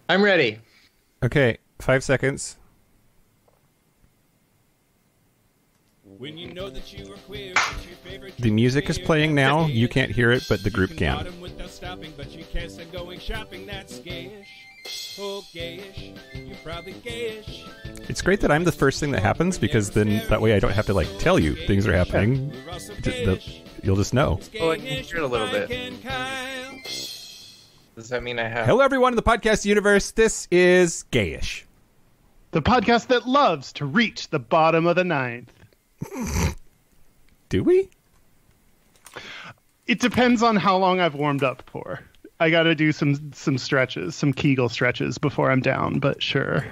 I'm ready. Okay, 5 seconds. When you know that you are queer, it's your favorite The music is playing now. You can't hear it, but the group you can. bottom without stopping, but you can't stop going shopping. That's gayish. Oh, gayish. You're probably gayish. It's great that I'm the first thing that happens, because then that way I don't have to like tell you things are happening. We're also You'll just know. Oh, I can hear it a little bit. Kyle. Does that mean I have... Hello, everyone in the podcast universe. This is Gayish. The podcast that loves to reach the bottom of the ninth. Do we? It depends on how long I've warmed up for. I got to do some stretches, some Kegel stretches before I'm down, but sure.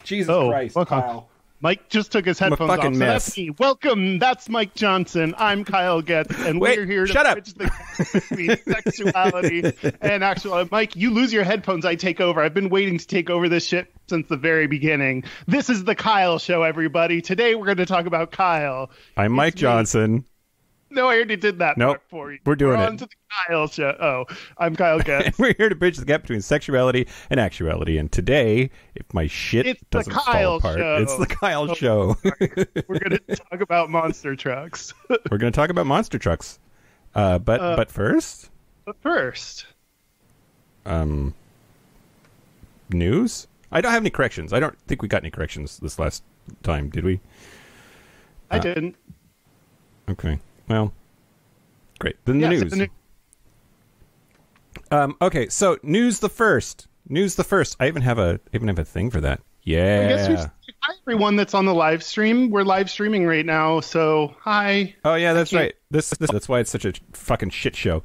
Jesus Christ, Kyle. Mike just took his headphones off, so mess. that's me. Welcome, that's Mike Johnson. I'm Kyle Getz, and Wait, we're here to shut up. bridge the gap between sexuality and actuality. Mike, you lose your headphones, I take over. I've been waiting to take over this shit since the very beginning. This is the Kyle Show, everybody. Today we're going to talk about Kyle. I'm Mike Johnson. No, I already did that Nope, part for you. we're doing We're it. on to the Kyle Show. Oh, I'm Kyle Getz. We're here to bridge the gap between sexuality and actuality. And today, if my shit It's the doesn't Kyle fall apart, Show. it's the Kyle Show. We're going to talk about monster trucks. We're going to talk about monster trucks. But first, But first, news? I don't have any corrections. I don't think we got any corrections this last time, did we? I didn't. Okay. Well, great. Then the Yeah, news. Okay, so news the first. News the first. I even have a thing for that. I guess Yeah. hi, everyone that's on the live stream. We're live streaming right now, so hi. Oh yeah, that's right. This that's why it's such a fucking shit show.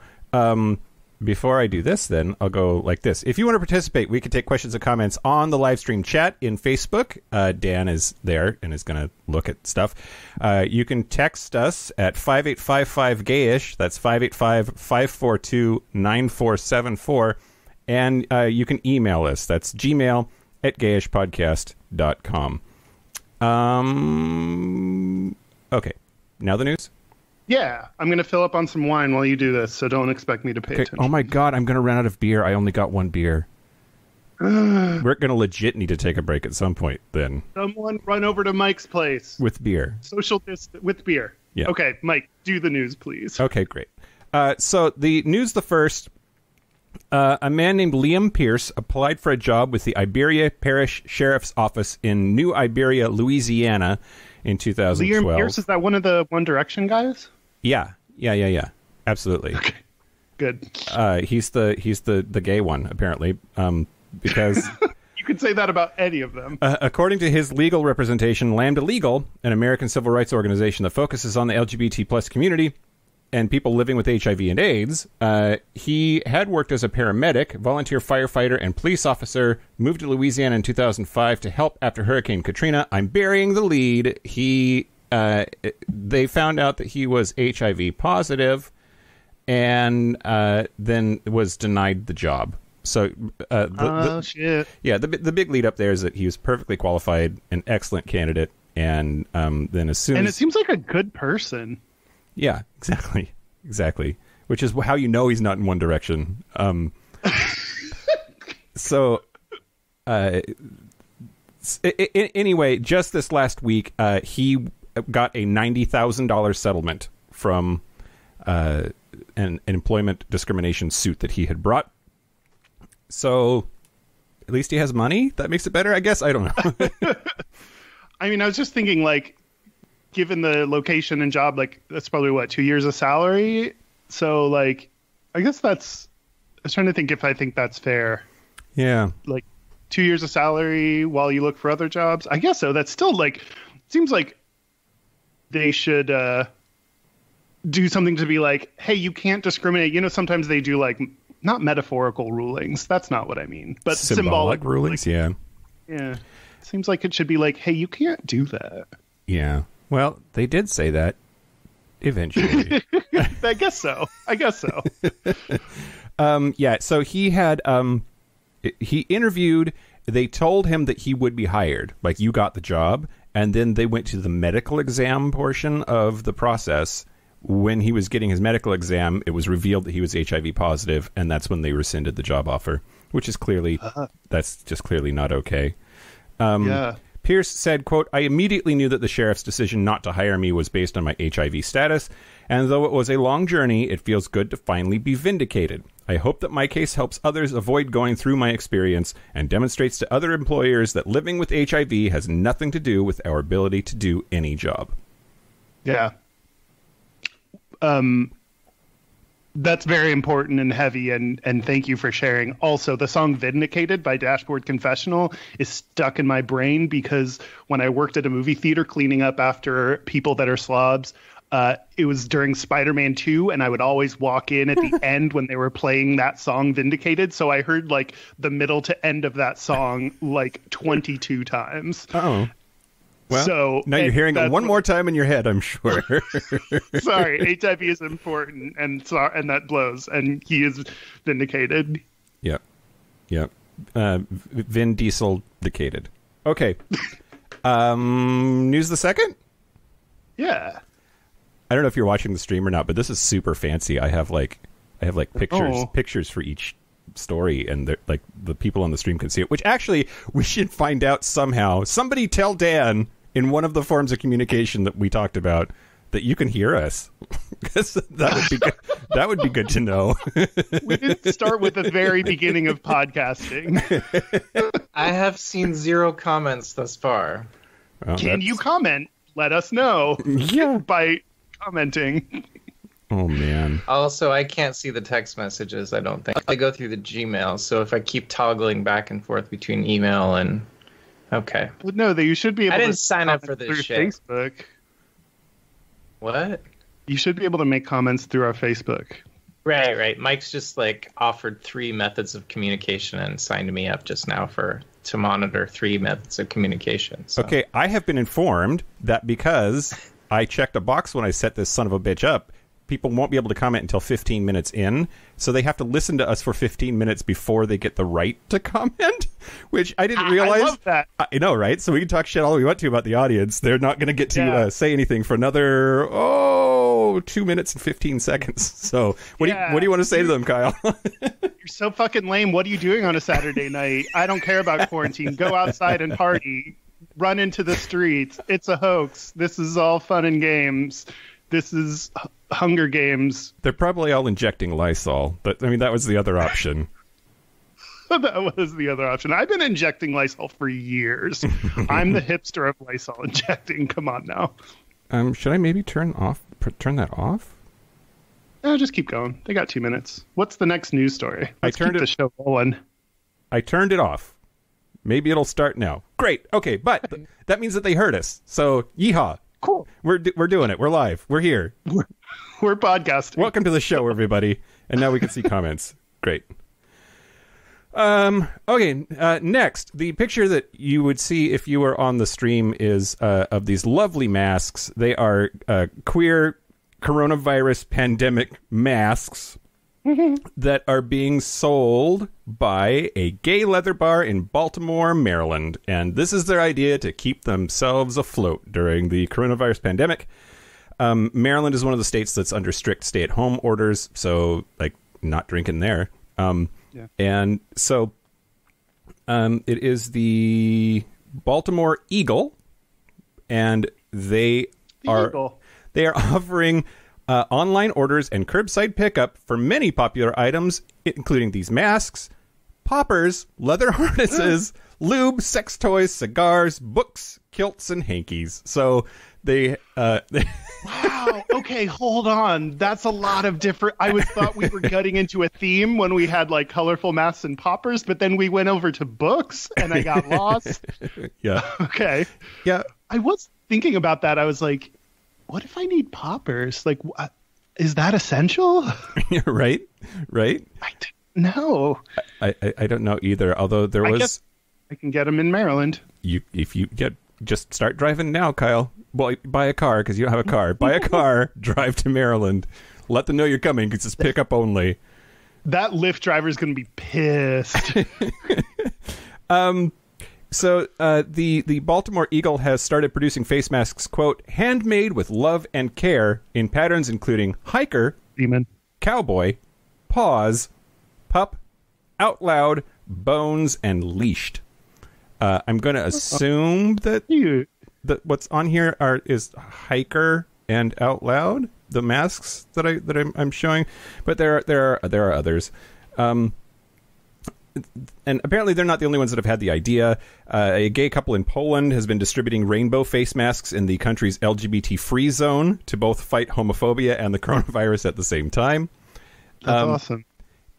Before I do this, then I'll go like this. If you want to participate, we can take questions and comments on the live stream chat in Facebook. Dan is there and is going to look at stuff. You can text us at 5855-GAYISH. That's 585-542-9474. And you can email us. That's gmail@gayishpodcast.com. Okay. Now the news? Yeah, I'm going to fill up on some wine while you do this, so don't expect me to pay attention. Oh my god, I'm going to run out of beer. I only got one beer. We're going to legit need to take a break at some point then. Someone run over to Mike's place. With beer. Social distance with beer. Yeah. Okay, Mike, do the news, please. Okay, great. So the news the first. A man named Liam Pierce applied for a job with the Iberia Parish Sheriff's Office in New Iberia, Louisiana in 2012. Liam Pierce, is that one of the One Direction guys? Yeah. Absolutely. Okay, good. He's the gay one, apparently, because... You could say that about any of them. According to his legal representation, Lambda Legal, an American civil rights organization that focuses on the LGBT plus community and people living with HIV and AIDS, he had worked as a paramedic, volunteer firefighter, and police officer, moved to Louisiana in 2005 to help after Hurricane Katrina. I'm burying the lead. They found out that he was HIV positive and then was denied the job. So, shit. Yeah, the big lead up there is that he was perfectly qualified, an excellent candidate, and then as soon And as... it seems like a good person. Yeah, exactly. Which is how you know he's not in One Direction. Anyway, just this last week, he got a $90,000 settlement from an employment discrimination suit that he had brought. So, at least he has money? That makes it better, I guess? I don't know. I mean, I was just thinking, like, given the location and job, like, that's probably, 2 years of salary? So, like, I guess that's... I was trying to think if I think that's fair. Yeah. Like, 2 years of salary while you look for other jobs? I guess so. That's still, like... Seems like they should do something to be like, hey, you can't discriminate. You know, sometimes they do, like... Not metaphorical rulings. That's not what I mean. But symbolic rulings, yeah. Yeah. Seems like it should be like, hey, you can't do that. Yeah. Well, they did say that eventually. I guess so. Yeah, so he had he interviewed, they told him that he would be hired, like you got the job, and then they went to the medical exam portion of the process. When he was getting his medical exam, it was revealed that he was HIV positive, and that's when they rescinded the job offer. which is clearly, that's just clearly not okay. Yeah. Pierce said, quote, I immediately knew that the sheriff's decision not to hire me was based on my HIV status, and though it was a long journey, it feels good to finally be vindicated. I hope that my case helps others avoid going through my experience and demonstrates to other employers that living with HIV has nothing to do with our ability to do any job. Yeah. That's very important and heavy, and thank you for sharing. Also, the song Vindicated by Dashboard Confessional is stuck in my brain because when I worked at a movie theater cleaning up after people that are slobs, it was during Spider-Man 2, and I would always walk in at the end when they were playing that song Vindicated, so I heard like the middle to end of that song like 22 times. Oh. Well, so now you're hearing it one more time in your head, I'm sure. Sorry, HIV is important, and that blows, and he is vindicated. Yep. Vin Diesel indicated. Okay. News the second? Yeah. I don't know if you're watching the stream or not, but this is super fancy. I have pictures for each story, and like the people on the stream can see it, which actually we should find out somehow. Somebody tell Dan in one of the forms of communication that we talked about that you can hear us, because that would be good. That would be good to know. We didn't start with the very beginning of podcasting. I have seen 0 comments thus far. Well, Can you comment? Let us know. Yeah. By commenting. Oh man. Also, I can't see the text messages, I don't think. I go through the Gmail, so if I keep toggling back and forth between email and... Okay. Well, no, you should be able I to didn't sign up for comment this through shit. Facebook. What? You should be able to make comments through our Facebook. Right. Mike's just like offered 3 methods of communication and signed me up just now to monitor 3 methods of communication. So. Okay, I have been informed that because I checked a box when I set this son of a bitch up, people won't be able to comment until 15 minutes in, so they have to listen to us for 15 minutes before they get the right to comment, which I didn't realize. I love that. I know, right? So we can talk shit all we want to about the audience. They're not going to get to say anything for another 2 minutes and 15 seconds. So what do you want to say to them, Kyle? You're so fucking lame. What are you doing on a Saturday night? I don't care about quarantine. Go outside and party. Run into the streets. It's a hoax. This is all fun and games. This is Hunger Games. They're probably all injecting Lysol, but I mean, that was the other option. That was the other option. I've been injecting Lysol for years. I'm the hipster of Lysol injecting. Come on now. Should I maybe turn that off? No, just keep going. They got 2 minutes. What's the next news story? Let's keep the show going. I turned it off. Maybe it'll start now. Great. Okay, but that means that they heard us. So, yeehaw. Cool. We're doing it. We're live. We're here. We're podcasting. Welcome to the show, everybody. And now we can see comments. Great. Okay. Next, the picture that you would see if you were on the stream is of these lovely masks. They are queer coronavirus pandemic masks that are being sold by a gay leather bar in Baltimore, Maryland. And this is their idea to keep themselves afloat during the coronavirus pandemic. Maryland is one of the states that's under strict stay-at-home orders, so, like, not drinking there. And so it is the Baltimore Eagle, and they are offering online orders and curbside pickup for many popular items, including these masks, poppers, leather harnesses, lube, sex toys, cigars, books, kilts, and hankies. So they Wow. Okay, hold on. That's a lot of different... I thought we were getting into a theme when we had, like, colorful masks and poppers, but then we went over to books, and I got lost. Yeah. Okay. Yeah. I was thinking about that. I was like, what if I need poppers? Like, is that essential? Right? No. I don't know either, although I guess I can get them in Maryland. Just start driving now, Kyle. Well, buy a car because you don't have a car. Buy a car, drive to Maryland. Let them know you're coming because it's pickup only. That Lyft driver is going to be pissed. So the Baltimore Eagle has started producing face masks, quote, handmade with love and care in patterns including hiker, Demon, cowboy, pause, pup, out loud, bones, and leashed. I'm going to assume that what's on here is hiker and out loud. The masks that I'm showing, but there are others. And apparently they're not the only ones that have had the idea. A gay couple in Poland has been distributing rainbow face masks in the country's LGBT-free zone to both fight homophobia and the coronavirus at the same time. That's awesome.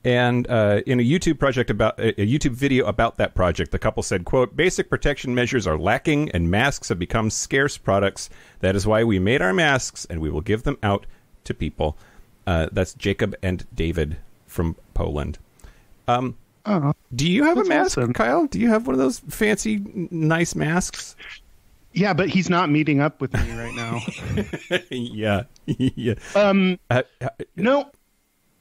And in a YouTube video about that project, the couple said, quote, "Basic protection measures are lacking and masks have become scarce products. That is why we made our masks and we will give them out to people." That's Jacob and David from Poland. Do you have a mask, awesome. Kyle? Do you have one of those fancy, nice masks? Yeah, but he's not meeting up with me right now. Yeah. No.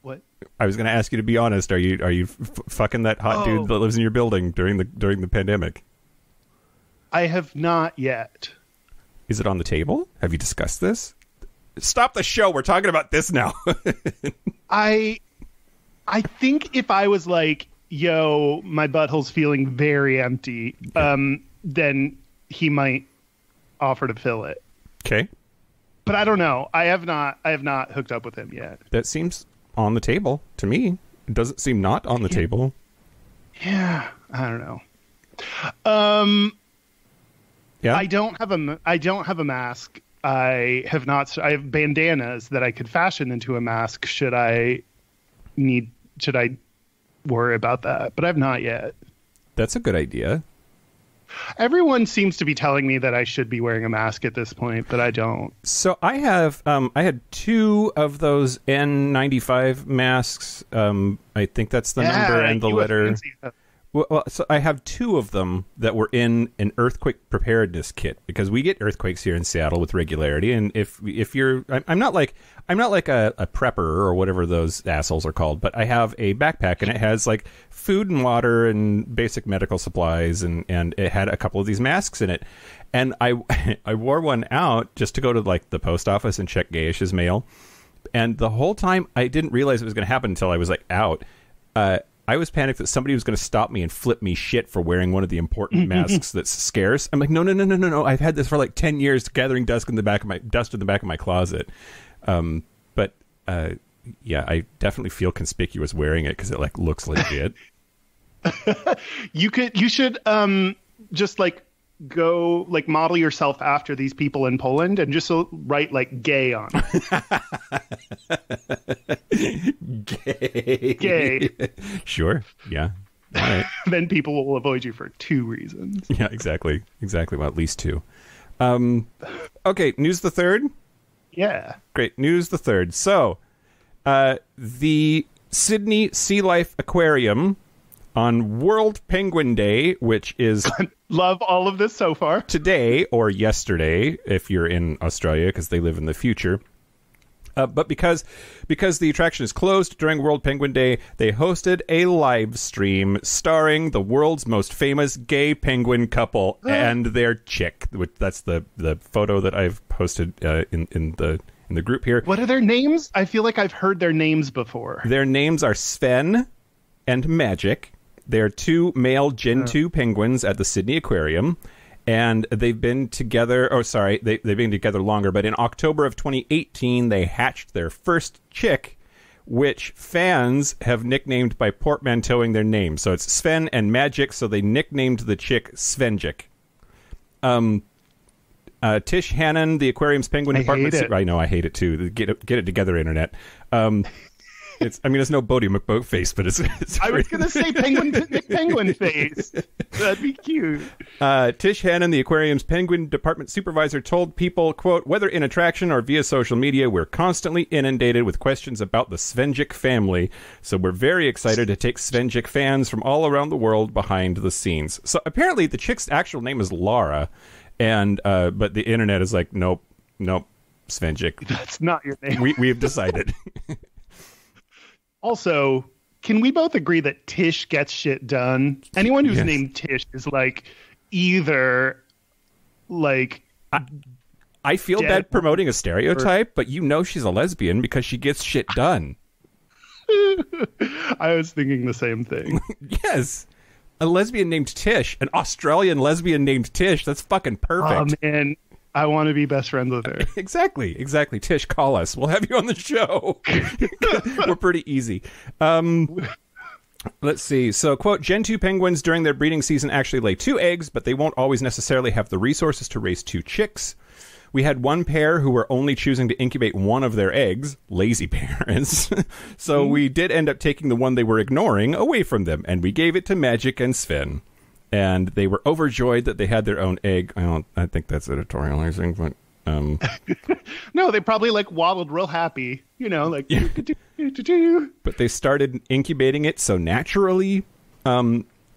What? I was going to ask you to be honest. Are you fucking that hot dude that lives in your building during the pandemic? I have not yet. Is it on the table? Have you discussed this? Stop the show. We're talking about this now. I think if I was like, yo, my butthole's feeling very empty, then he might offer to fill it. Okay. But I don't know. I have not hooked up with him yet. That seems on the table to me. It doesn't seem not on the table. Yeah, I don't know. Yeah. I don't have a mask. I have bandanas that I could fashion into a mask should I worry about that, but I've not yet. That's a good idea. Everyone seems to be telling me that I should be wearing a mask at this point, but I don't. So I had 2 of those N95 masks. I think that's the number and the letter. Well, so I have 2 of them that were in an earthquake preparedness kit because we get earthquakes here in Seattle with regularity. And if you're, I'm not like a prepper or whatever those assholes are called, but I have a backpack and it has like food and water and basic medical supplies, and it had a couple of these masks in it. And I wore one out just to go to like the post office and check Gayish's mail. And the whole time I didn't realize it was going to happen until I was like out. I was panicked that somebody was going to stop me and flip me shit for wearing one of the important masks that's scarce. I'm like, no. I've had this for like 10 years, gathering dust in the back of my closet. But yeah, I definitely feel conspicuous wearing it because it like looks legit. You should just like go like model yourself after these people in Poland and just write like gay on it. Gay. Sure. Yeah. All right. Then people will avoid you for 2 reasons. Yeah, exactly. Well, at least 2. Okay. News the third. Yeah. Great. News the third. So, the Sydney Sea Life Aquarium on World Penguin Day, which is love all of this so far, today or yesterday if you're in Australia because they live in the future. But because the attraction is closed during World Penguin Day, they hosted a live stream starring the world's most famous gay penguin couple and their chick. That's the photo that I've posted in the group here. What are their names? I feel like I've heard their names before. Their names are Sven and Magic. They're 2 male Gen 2 penguins at the Sydney Aquarium, and they've been together. Oh, sorry, they've been together longer. But in October of 2018, they hatched their first chick, which fans have nicknamed by portmanteauing their names. So it's Sven and Magic. So they nicknamed the chick Svenjic. Tish Hannon, the aquarium's penguin department. I know, I hate it too. Get it together, internet. It's no Bodie McBoatface, but it's I was going to say penguin face. That'd be cute. Tish Hannon, the aquarium's penguin department supervisor, told people, quote, "Whether in attraction or via social media, we're constantly inundated with questions about the Svenjic family. So we're very excited to take Svenjic fans from all around the world behind the scenes." So apparently the chick's actual name is Laura, and but the internet is like, nope, Svenjic. That's not your name. We've decided. Also, can we both agree that Tish gets shit done? Anyone who's named Tish is like either like I feel bad promoting a stereotype, but she's a lesbian because she gets shit done. I was thinking the same thing. Yes. A lesbian named Tish, an Australian lesbian named Tish. That's fucking perfect. Oh man, I want to be best friends with her. Exactly. Tish, call us. We'll have you on the show. We're pretty easy. Let's see. So, quote, Gen 2 penguins during their breeding season actually lay 2 eggs, but they won't always necessarily have the resources to raise 2 chicks. We had one pair who were only choosing to incubate one of their eggs, lazy parents. So we did end up taking the one they were ignoring away from them, and we gave it to Magic and Sven. And they were overjoyed that they had their own egg. I think that's editorializing, but No, they probably like waddled real happy, like. Yeah. But they started incubating it so naturally.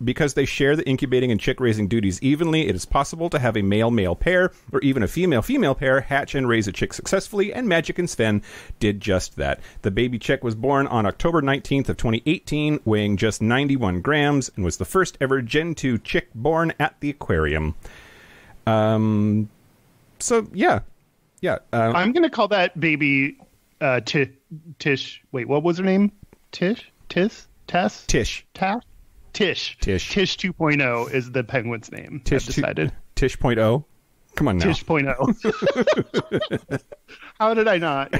Because they share the incubating and chick raising duties evenly, it is possible to have a male-male pair or even a female-female pair hatch and raise a chick successfully, and Magic and Sven did just that. The baby chick was born on October 19th of 2018, weighing just 91 grams, and was the first ever Gen 2 chick born at the aquarium. So, yeah. I'm going to call that baby Tish. Wait, what was her name? Tish? Tess? Tish. Tash? Tish. Tish 2.0 is the penguin's name. I've decided. Tish.0. Come on now. Tish.0. How did I not?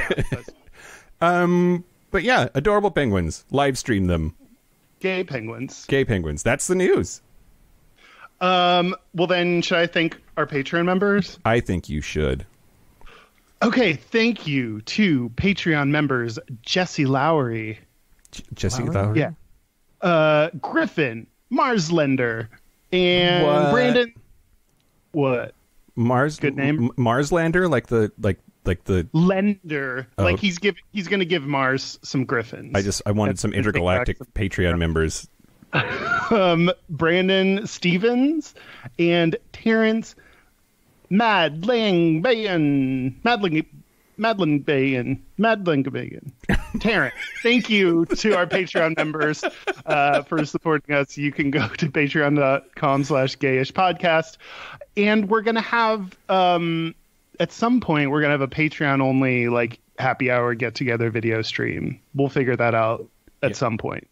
Yeah, but yeah, adorable penguins. Live stream them. Gay penguins. That's the news. Well, then, should I thank our Patreon members? I think you should. Okay, thank you to Patreon members Jesse Lowry. Jesse Lowry? Yeah. Griffin, Marslender, and what? Brandon. What? Good name. Marslander, like the lender. Oh. Like he's going to give Mars some griffins. I wanted some intergalactic Patreon members. Brandon Stevens and Terrence Madling Bayan. Terrence, thank you to our Patreon members for supporting us. You can go to patreon.com/gayish podcast. And we're going to have, at some point, we're going to have a Patreon only like happy hour get together video stream. We'll figure that out at some point.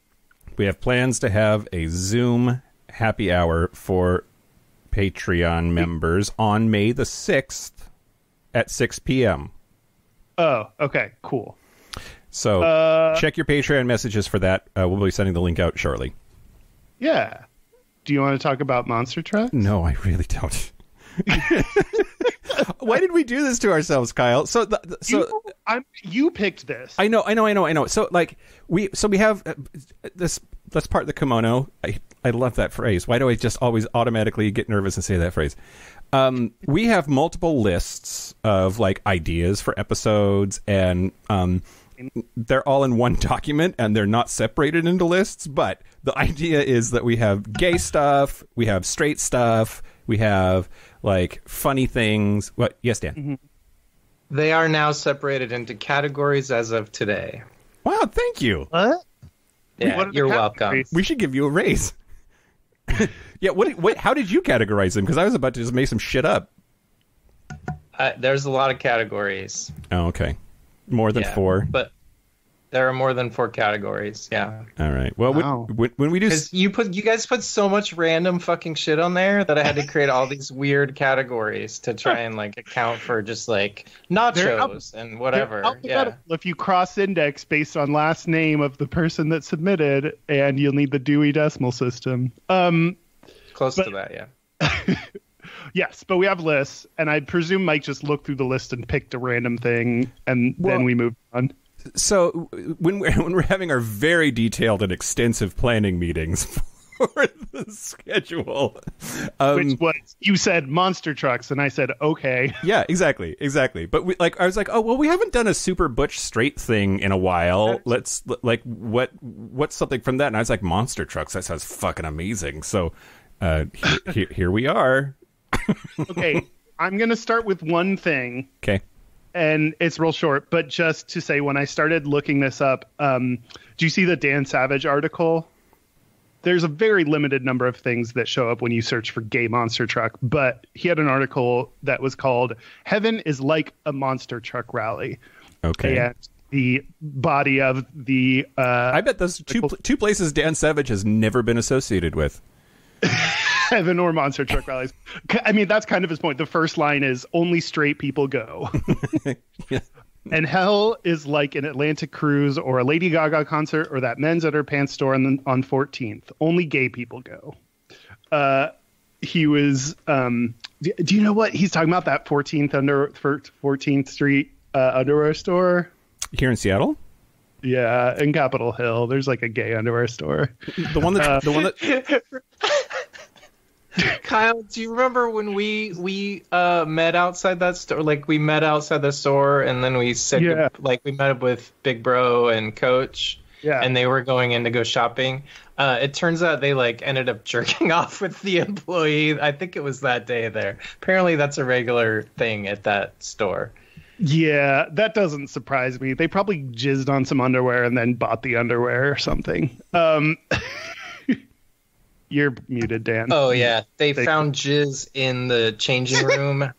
We have plans to have a Zoom happy hour for Patreon members on May the 6th at 6 p.m. Oh, okay, cool. So check your Patreon messages for that. We'll be sending the link out shortly. Yeah. Do you want to talk about monster trucks? No, I really don't. Why did we do this to ourselves, Kyle? You picked this. I know. So like we have this. Let's part the kimono. I love that phrase. Why do I just always automatically get nervous and say that phrase? We have multiple lists of like ideas for episodes, and they're all in one document and they're not separated into lists. But the idea is that we have gay stuff, we have straight stuff, we have like funny things. What? Yes, Dan. Mm-hmm. They are now separated into categories as of today. Wow, thank you. What? Yeah, you're welcome. We should give you a raise. Yeah, what? How did you categorize them? Because I was about to just make some shit up. There's a lot of categories. Oh, okay. More than 4. But there are more than 4 categories. Yeah. All right. Well, wow. when we do, because you guys put so much random fucking shit on there that I had to create all these weird categories to try and like account for just like nachos and whatever. Yeah. If you cross-index based on last name of the person that submitted, and you'll need the Dewey Decimal System. Close to that, yeah. Yes, but we have lists, and I presume Mike just looked through the list and picked a random thing, and then we moved on. So when we're having our very detailed and extensive planning meetings for the schedule, which was, you said monster trucks, and I said okay. Yeah, exactly. But I was like, oh well, we haven't done a super butch straight thing in a while. Let's what's something from that? And I was like, monster trucks. That sounds fucking amazing. So here we are. Okay, I'm gonna start with one thing. Okay. And it's real short, but just to say, when I started looking this up, do you see the Dan Savage article? There's a very limited number of things that show up when you search for gay monster truck, but he had an article that was called "Heaven is Like a Monster Truck Rally." Okay. And the body of the... I bet those two places Dan Savage has never been associated with. Heaven or monster truck rallies. I mean, that's kind of his point. The first line is only straight people go. Yeah. And hell is like an Atlantic cruise or a Lady Gaga concert or that men's underpants store on 14th. Only gay people go. He was, do you know what he's talking about? That 14th Street underwear store Here in Seattle? Yeah, in Capitol Hill, there's like a gay underwear store. The one that Kyle, do you remember when we met outside that store? Like we met outside the store, and then we said we met up with Big Bro and Coach. Yeah, and they were going in to go shopping. It turns out they ended up jerking off with the employee. I think it was that day there. Apparently, that's a regular thing at that store. Yeah, that doesn't surprise me. They probably jizzed on some underwear and then bought the underwear or something. You're muted, Dan. Oh, yeah. They found jizz in the changing room,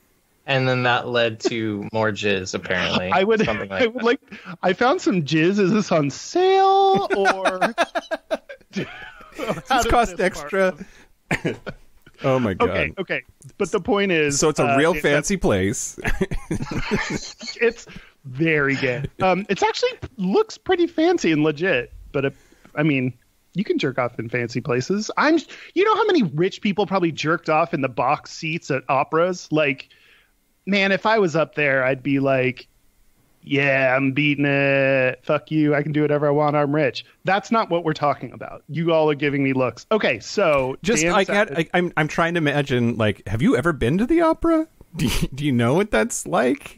and then that led to more jizz, apparently. I found some jizz. Is this on sale? Or does cost extra? Oh, my God. Okay. But the point is... So it's a real fancy place. It's very good. It's actually looks pretty fancy and legit. But, you can jerk off in fancy places. You know how many rich people probably jerked off in the box seats at operas? Like, man, if I was up there, I'd be like, yeah, I'm beating it. Fuck you. I can do whatever I want. I'm rich. That's not what we're talking about. You all are giving me looks. Okay, so just I'm trying to imagine. Have you ever been to the opera? Do you know what that's like?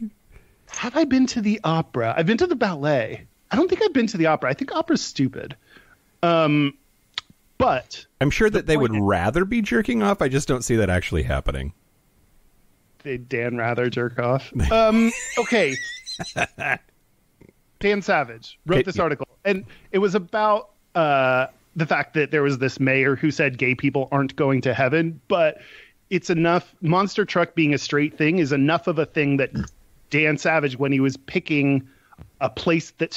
Have I been to the opera? I've been to the ballet. I don't think I've been to the opera. I think opera's stupid. But I'm sure that they would rather be jerking off. I just don't see that actually happening. Dan rather jerk off. Okay. Dan Savage wrote this article, and it was about the fact that there was this mayor who said gay people aren't going to heaven, but it's enough. Monster truck being a straight thing is enough of a thing that Dan Savage, when he was picking a place that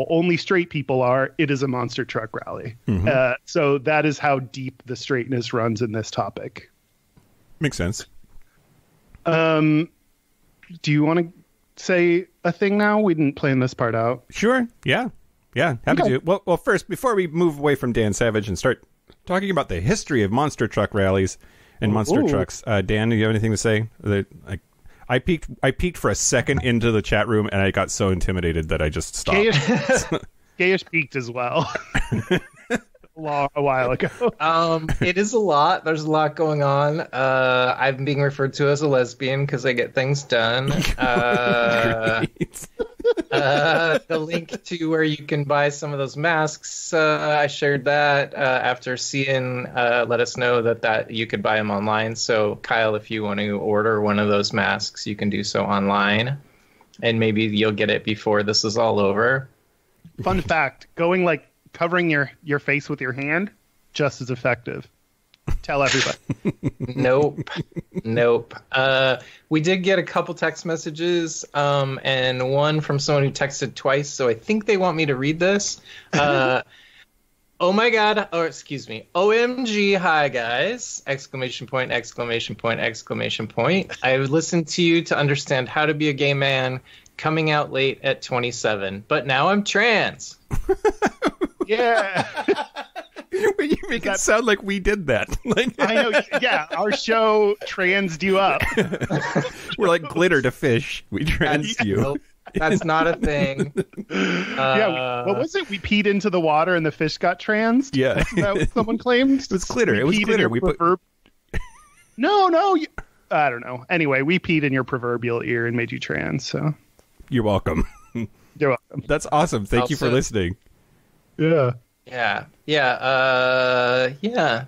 only straight people are, it is a monster truck rally. Mm-hmm. So that is how deep the straightness runs in this topic. Makes sense. Do you want to say a thing now? We didn't plan this part out. Sure. Yeah. Happy to. Well, first, before we move away from Dan Savage and start talking about the history of monster truck rallies and monster trucks, Dan, do you have anything to say? I peeked for a second into the chat room, and I got so intimidated that I just stopped. Gayish peeked as well. A while ago. It is a lot. There's a lot going on. I'm being referred to as a lesbian because I get things done. The link to where you can buy some of those masks, I shared that after Cian let us know that you could buy them online. So Kyle, if you want to order one of those masks, you can do so online, and maybe you'll get it before this is all over. Fun fact, covering your face with your hand, just as effective. Tell everybody. Nope. We did get a couple text messages, and one from someone who texted twice, so I think they want me to read this. Oh my God, or excuse me, OMG, hi guys, ! I listened to you to understand how to be a gay man, coming out late at 27, but now I'm trans. Yeah. You make it sound like we did that. I know. Yeah, our show transed you up. We're like glitter to fish. We transed you. Nope, that's not a thing. What was it? We peed into the water and the fish got trans? Yeah. Is that what someone claimed? It was glitter. It was glitter. No. I don't know. Anyway, we peed in your proverbial ear and made you trans. So you're welcome. You're welcome. That's awesome. Thank you for listening. Yeah.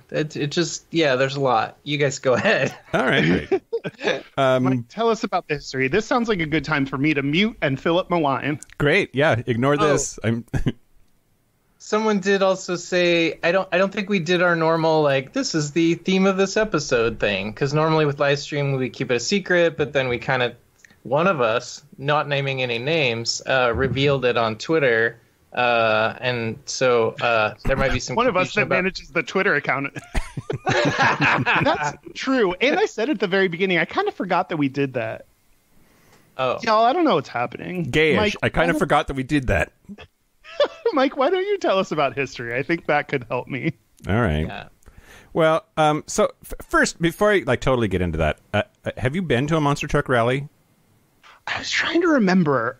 It just there's a lot. You guys go ahead. All right. Great. Mike, tell us about the history. This sounds like a good time for me to mute and fill up my wine. Great. Yeah. Ignore this. Someone did also say I don't think we did our normal this is the theme of this episode thing, because normally with live stream we keep it a secret, but then we kind of, one of us, not naming any names, revealed it on Twitter. And so there might be some one of us that manages the Twitter account. That's true. And I said at the very beginning, I kind of forgot that we did that. Oh. Y'all, I don't know what's happening. Gayish. Mike, I kind of forgot that we did that. Mike, why don't you tell us about history? I think that could help me. All right. Yeah. Well, so first, before I totally get into that, have you been to a monster truck rally? I was trying to remember.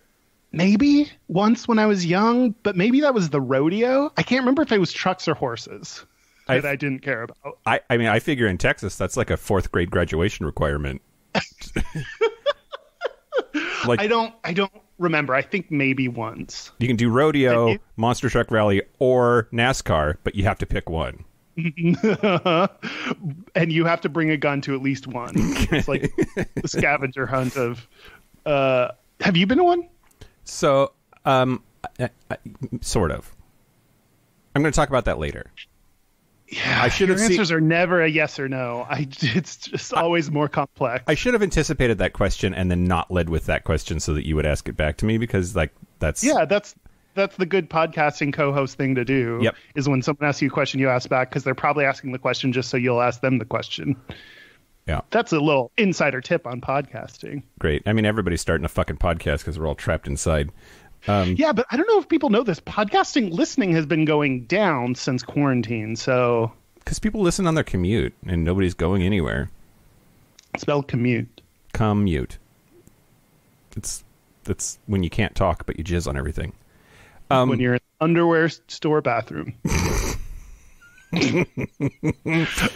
Maybe once when I was young, but maybe that was the rodeo. I can't remember if it was trucks or horses that I didn't care about. I mean, I figure in Texas, that's like a 4th grade graduation requirement. Like, I don't remember. I think maybe once. You can do rodeo, monster truck rally, or NASCAR, but you have to pick one. And you have to bring a gun to at least one. It's like the scavenger hunt of... have you been to one? So, sort of. I'm going to talk about that later. Yeah, your answers are never a yes or no. It's just always more complex. I should have anticipated that question and then not led with that question so that you would ask it back to me, because that's the good podcasting co-host thing to do. Yep. Is when someone asks you a question, you ask back, because they're probably asking the question just so you'll ask them the question. Yeah. That's a little insider tip on podcasting. Great. I mean, everybody's starting a fucking podcast because we're all trapped inside. Yeah, but I don't know if people know this. Podcasting listening has been going down since quarantine, so... Because people listen on their commute, and nobody's going anywhere. Spelled commute. Commute. It's when you can't talk, but you jizz on everything. When you're in an underwear store bathroom.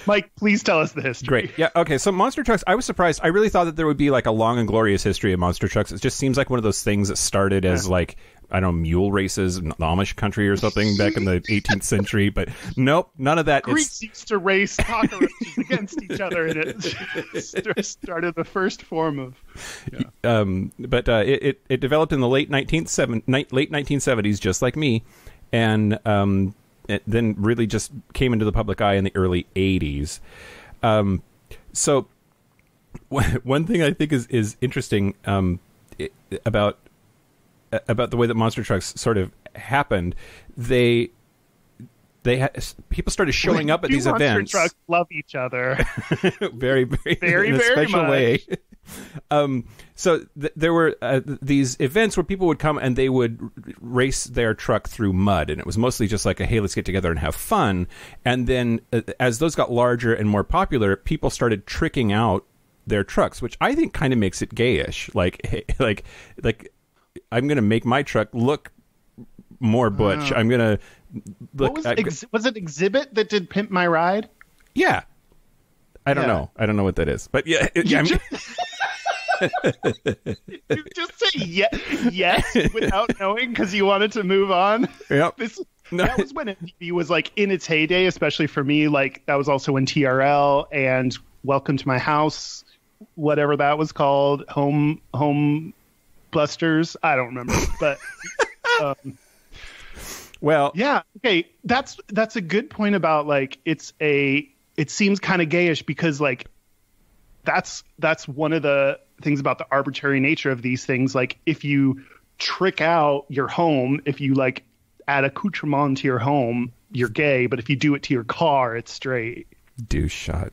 Mike, please tell us the history. Great. Yeah. Okay. So monster trucks, I was surprised. I really thought that there would be like a long and glorious history of monster trucks. It just seems like one of those things that started as like, I don't know, mule races in the Amish country or something back in the 18th century. But nope, none of that. Greeks used to race cockroaches against each other, and it started the first form of... Yeah. But it developed in the late 1970s, just like me. And... it then really just came into the public eye in the early 80s. So one thing I think is interesting about the way that monster trucks sort of happened, people started showing up at these events. Monster trucks love each other. very, very, in a special much. way. So there were these events where people would come and they would race their truck through mud, and it was mostly just like, hey, let's get together and have fun. And then as those got larger and more popular, people started tricking out their trucks, which I think kind of makes it gayish. Like, hey, like I'm going to make my truck look more butch. I'm going to look. Was it Exhibit that did Pimp My Ride? Yeah. I don't know. I don't know what that is, but yeah. You just say yes without knowing because you wanted to move on. Yep. That was when MTV was like in its heyday, especially for me. Like that was also when TRL and Welcome to My House, whatever that was called, Home Busters. I don't remember, but well, yeah. Okay, that's a good point about like it seems kind of gayish because like that's one of the things about the arbitrary nature of these things. Like if you trick out your home, if you like add accoutrement to your home, you're gay, but if you do it to your car, it's straight. Douche shot.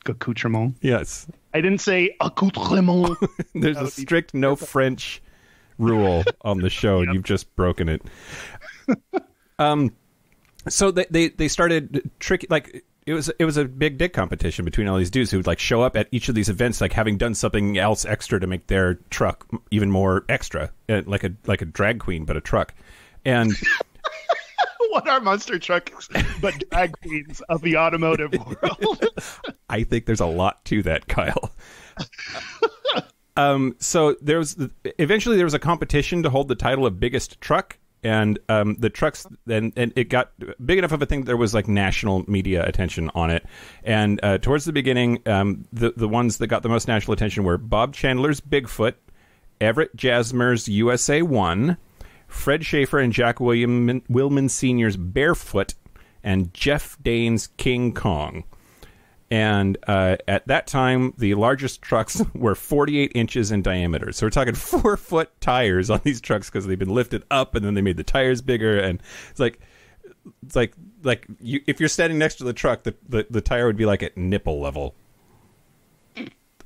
Accoutrement. Yes. I didn't say accoutrement. There's a strict no French rule on the show, and you've just broken it. So they started tricky, like it was a big dick competition between all these dudes who would like show up at each of these events, like having done something else extra to make their truck even more extra, like a drag queen, but a truck. And what are monster trucks but drag queens of the automotive world? I think there's a lot to that, Kyle. So eventually there was a competition to hold the title of biggest truck. And the trucks, and it got big enough of a thing that there was like national media attention on it. And towards the beginning, the ones that got the most national attention were Bob Chandler's Bigfoot, Everett Jasmer's USA 1, Fred Schaefer and Jack Willman Sr.'s Barefoot, and Jeff Dane's King Kong. And at that time, the largest trucks were 48 inches in diameter. So we're talking 4-foot tires on these trucks because they've been lifted up and then they made the tires bigger. And it's like like if you're standing next to the truck, the tire would be like at nipple level.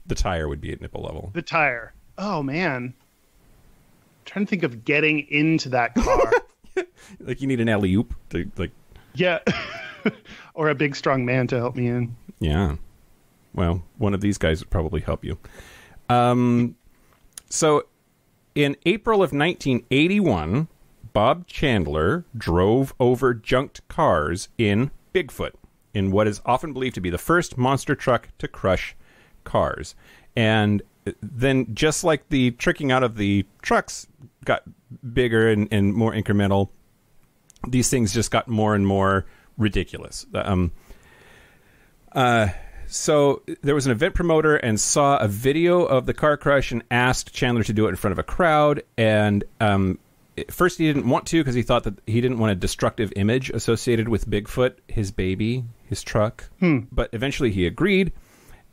The tire would be at nipple level. The tire. Oh man, I'm trying to think of getting into that car. Like you need an alley-oop to like. Yeah, or a big strong man to help me in. Yeah, well, one of these guys would probably help you. So, in April of 1981, Bob Chandler drove over junked cars in Bigfoot, in what is often believed to be the first monster truck to crush cars. And then, just like the tricking out of the trucks got bigger and more incremental, these things just got more and more ridiculous. So there was an event promoter and saw a video of the car crush and asked Chandler to do it in front of a crowd. And at first he didn't want to because he thought that he didn't want a destructive image associated with Bigfoot, his baby, his truck. But eventually he agreed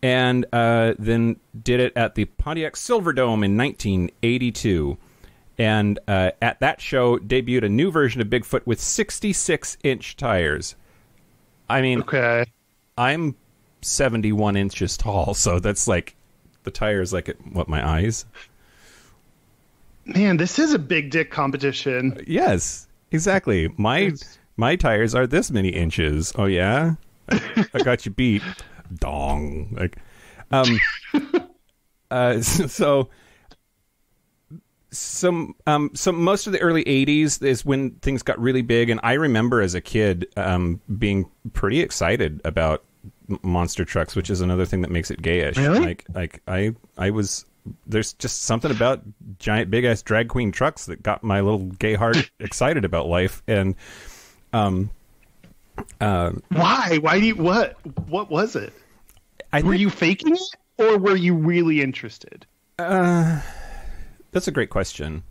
and then did it at the Pontiac Silverdome in 1982. And at that show, debuted a new version of Bigfoot with 66-inch tires. I mean, okay. I'm 71 inches tall, so that's like the tires like at what, my eyes? Man, this is a big dick competition. Yes, exactly. My tires are this many inches. Oh yeah, I got you beat. Dong. Like, so most of the early 80s is when things got really big, and I remember as a kid being pretty excited about monster trucks, which is another thing that makes it gayish. Really? Like I was, there's just something about giant big ass drag queen trucks that got my little gay heart excited about life. And why do you, what was it? Were you faking it, or were you really interested? That's a great question.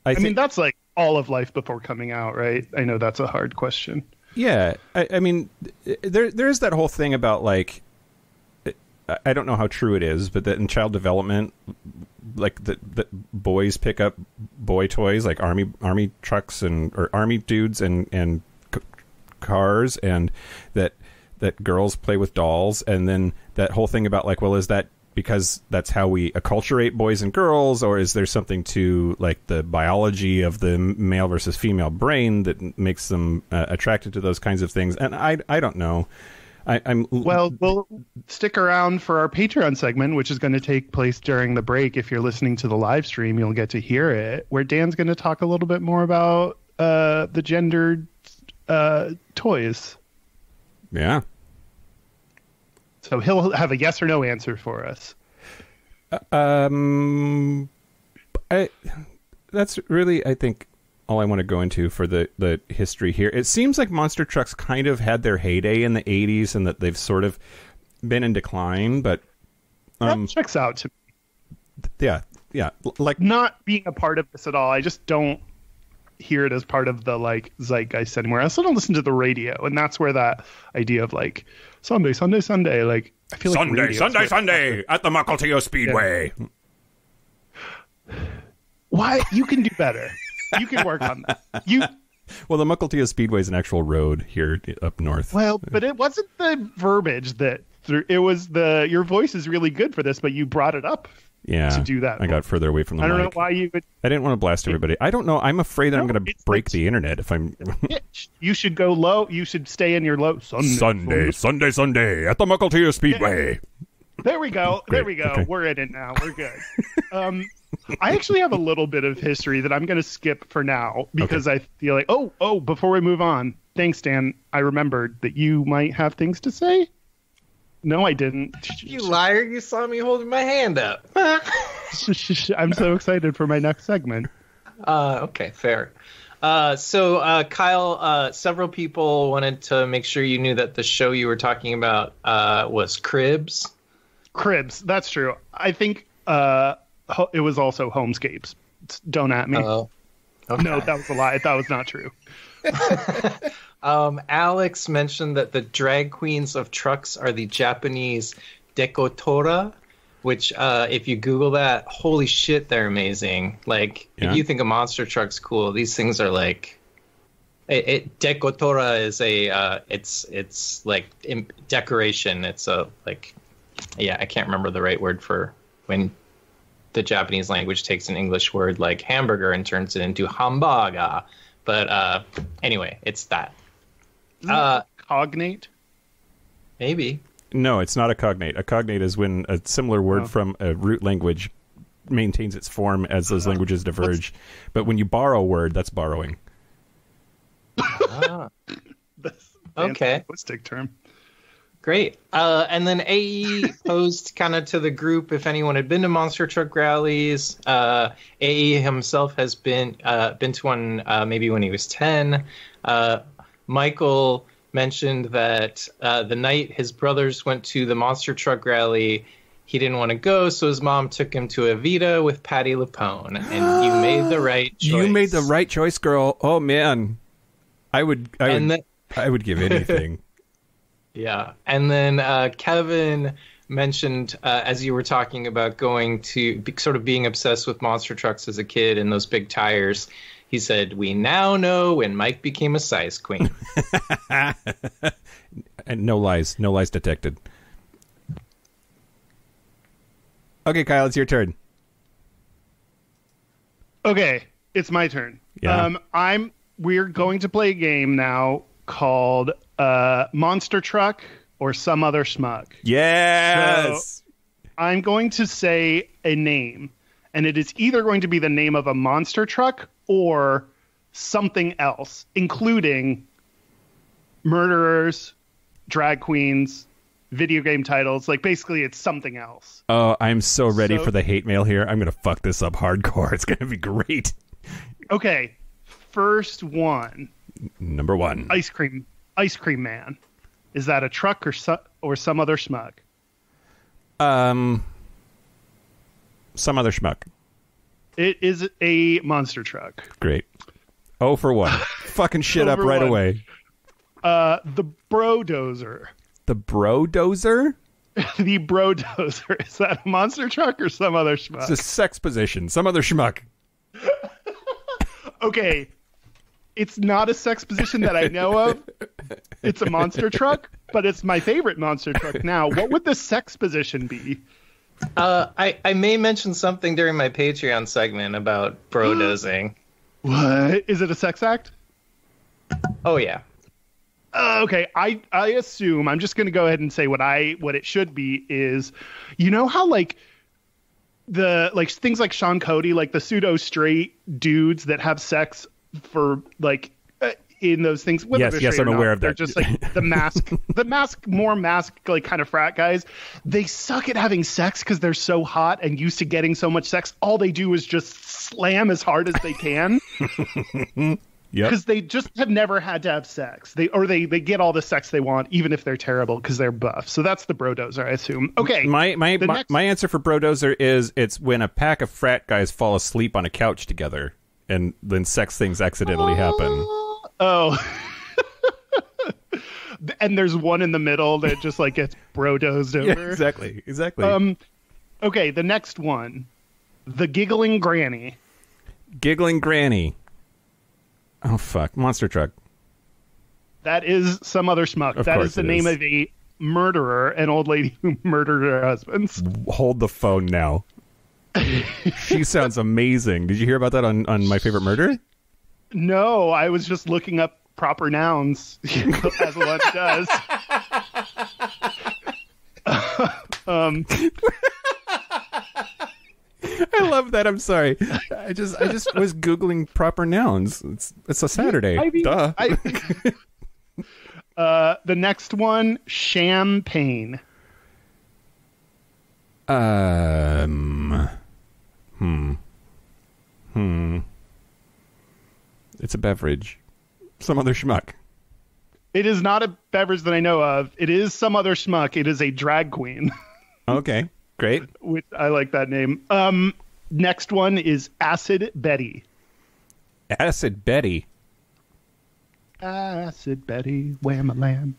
I mean, that's like all of life before coming out, right? I know that's a hard question. Yeah, I mean, there's that whole thing about, like, I don't know how true it is, but that in child development, like, that boys pick up boy toys, like army trucks or army dudes and cars, and that girls play with dolls, and then that whole thing about, like, well, is that because that's how we acculturate boys and girls, or is there something to, like, the biology of the male versus female brain that makes them attracted to those kinds of things? And I don't know. Well, we'll stick around for our Patreon segment, which is going to take place during the break. If you're listening to the live stream, you'll get to hear it, where Dan's going to talk a little bit more about the gendered toys. Yeah. So he'll have a yes or no answer for us. That's really, I think, all I want to go into for the history here. It seems like monster trucks kind of had their heyday in the 80s and that they've sort of been in decline, but that checks out to me. Yeah. Like, not being a part of this at all. I just don't hear it as part of the, like, zeitgeist anymore. I also don't listen to the radio, and that's where that idea of, like, Sunday, like, I feel like Sunday at the Mukilteo Speedway. Yeah. Why? You can do better. You can work on that. Well, the Mukilteo Speedway is an actual road here up north. Well, but it wasn't the verbiage that it was your voice is really good for this, but you brought it up. Yeah, to do that. I got further away from the mic. I don't know why you would. I didn't want to blast everybody. I don't know. I'm afraid that I'm going to break the internet if I'm. You should go low. You should stay in your low. Sunday at the Mukilteo Speedway. There we go. Great. There we go. Okay. We're in it now. We're good. I actually have a little bit of history that I'm going to skip for now because I feel like, before we move on, thanks, Dan. I remembered that you might have things to say. No, I didn't. You liar. You saw me holding my hand up. I'm so excited for my next segment. Okay, fair. So Kyle, several people wanted to make sure you knew that the show you were talking about was Cribs. Cribs, that's true. I think it was also Homescapes. Don't at me. Oh, okay. No, that was a lie. That was not true. Alex mentioned that the drag queens of trucks are the Japanese dekotora, which if you Google that, holy shit, they're amazing. Like, if you think a monster truck's cool, these things are like Decotora is it's like decoration. It's a like, yeah, I can't remember the right word for when the Japanese language takes an English word like hamburger and turns it into hamburger. But anyway, it's that. Isn't that cognate? Maybe. No, it's not a cognate. A cognate is when a similar word from a root language maintains its form as those languages diverge. But when you borrow a word, that's borrowing. That's okay. Linguistic term. Great. And then AE posed kind of to the group if anyone had been to monster truck rallies. AE himself has been to one maybe when he was 10. Michael mentioned that the night his brothers went to the monster truck rally, he didn't want to go, so his mom took him to a Vita with Patti LuPone. And you made the right choice. You made the right choice, girl. Oh, man. I would give anything. Yeah. And then Kevin mentioned, as you were talking about going to sort of being obsessed with monster trucks as a kid and those big tires, he said, "We now know when Mike became a size queen." And no lies detected. Okay, Kyle, it's your turn. Okay, it's my turn. Yeah. We're going to play a game now called Monster Truck or Some Other Schmuck. Yes! So I'm going to say a name, and it is either going to be the name of a monster truck or something else, including murderers, drag queens, video game titles. Like, basically, it's something else. Oh, I'm so ready for the hate mail here. I'm going to fuck this up hardcore. It's going to be great. Okay. First one. Number one. Ice cream man. Is that a truck or some other schmuck? Some other schmuck. It is a monster truck. Great. 0 for 1. Fucking shit up right away. The Brodozer. The Brodozer? The Brodozer. Is that a monster truck or some other schmuck? It's a sex position. Some other schmuck. Okay. It's not a sex position that I know of. It's a monster truck, but it's my favorite monster truck now. What would the sex position be? I may mention something during my Patreon segment about brodozing. What? Is it a sex act? Oh, yeah. Okay, I assume, I'm just going to go ahead and say what it should be is, you know how things like Sean Cody, like the pseudo straight dudes that have sex for in those things. Yes, I'm aware of that. They're just like more mask, like kind of frat guys. They suck at having sex because they're so hot and used to getting so much sex. All they do is just slam as hard as they can. Because they just have never had to have sex. They get all the sex they want, even if they're terrible, because they're buff. So that's the Brodozer, I assume. Okay. My answer for Brodozer is it's when a pack of frat guys fall asleep on a couch together, and then sex things accidentally happen. Oh. And there's one in the middle that just gets brodozed over. Yeah, exactly. Okay, the next one. The Giggling Granny. Giggling Granny. Oh, fuck. Monster truck. That is some other schmuck. That is the name of a murderer, an old lady who murdered her husbands. Hold the phone now. She sounds amazing. Did you hear about that on My Favorite Murder? No, I was just looking up proper nouns, as one does. I love that. I'm sorry. I just was Googling proper nouns. It's a Saturday. Duh. The next one, champagne. It's a beverage. Some other schmuck. It is not a beverage that I know of. It is some other schmuck. It is a drag queen. Okay, great. Which I like that name. Next one is Acid Betty. Acid Betty. Acid Betty, wham-a-lam.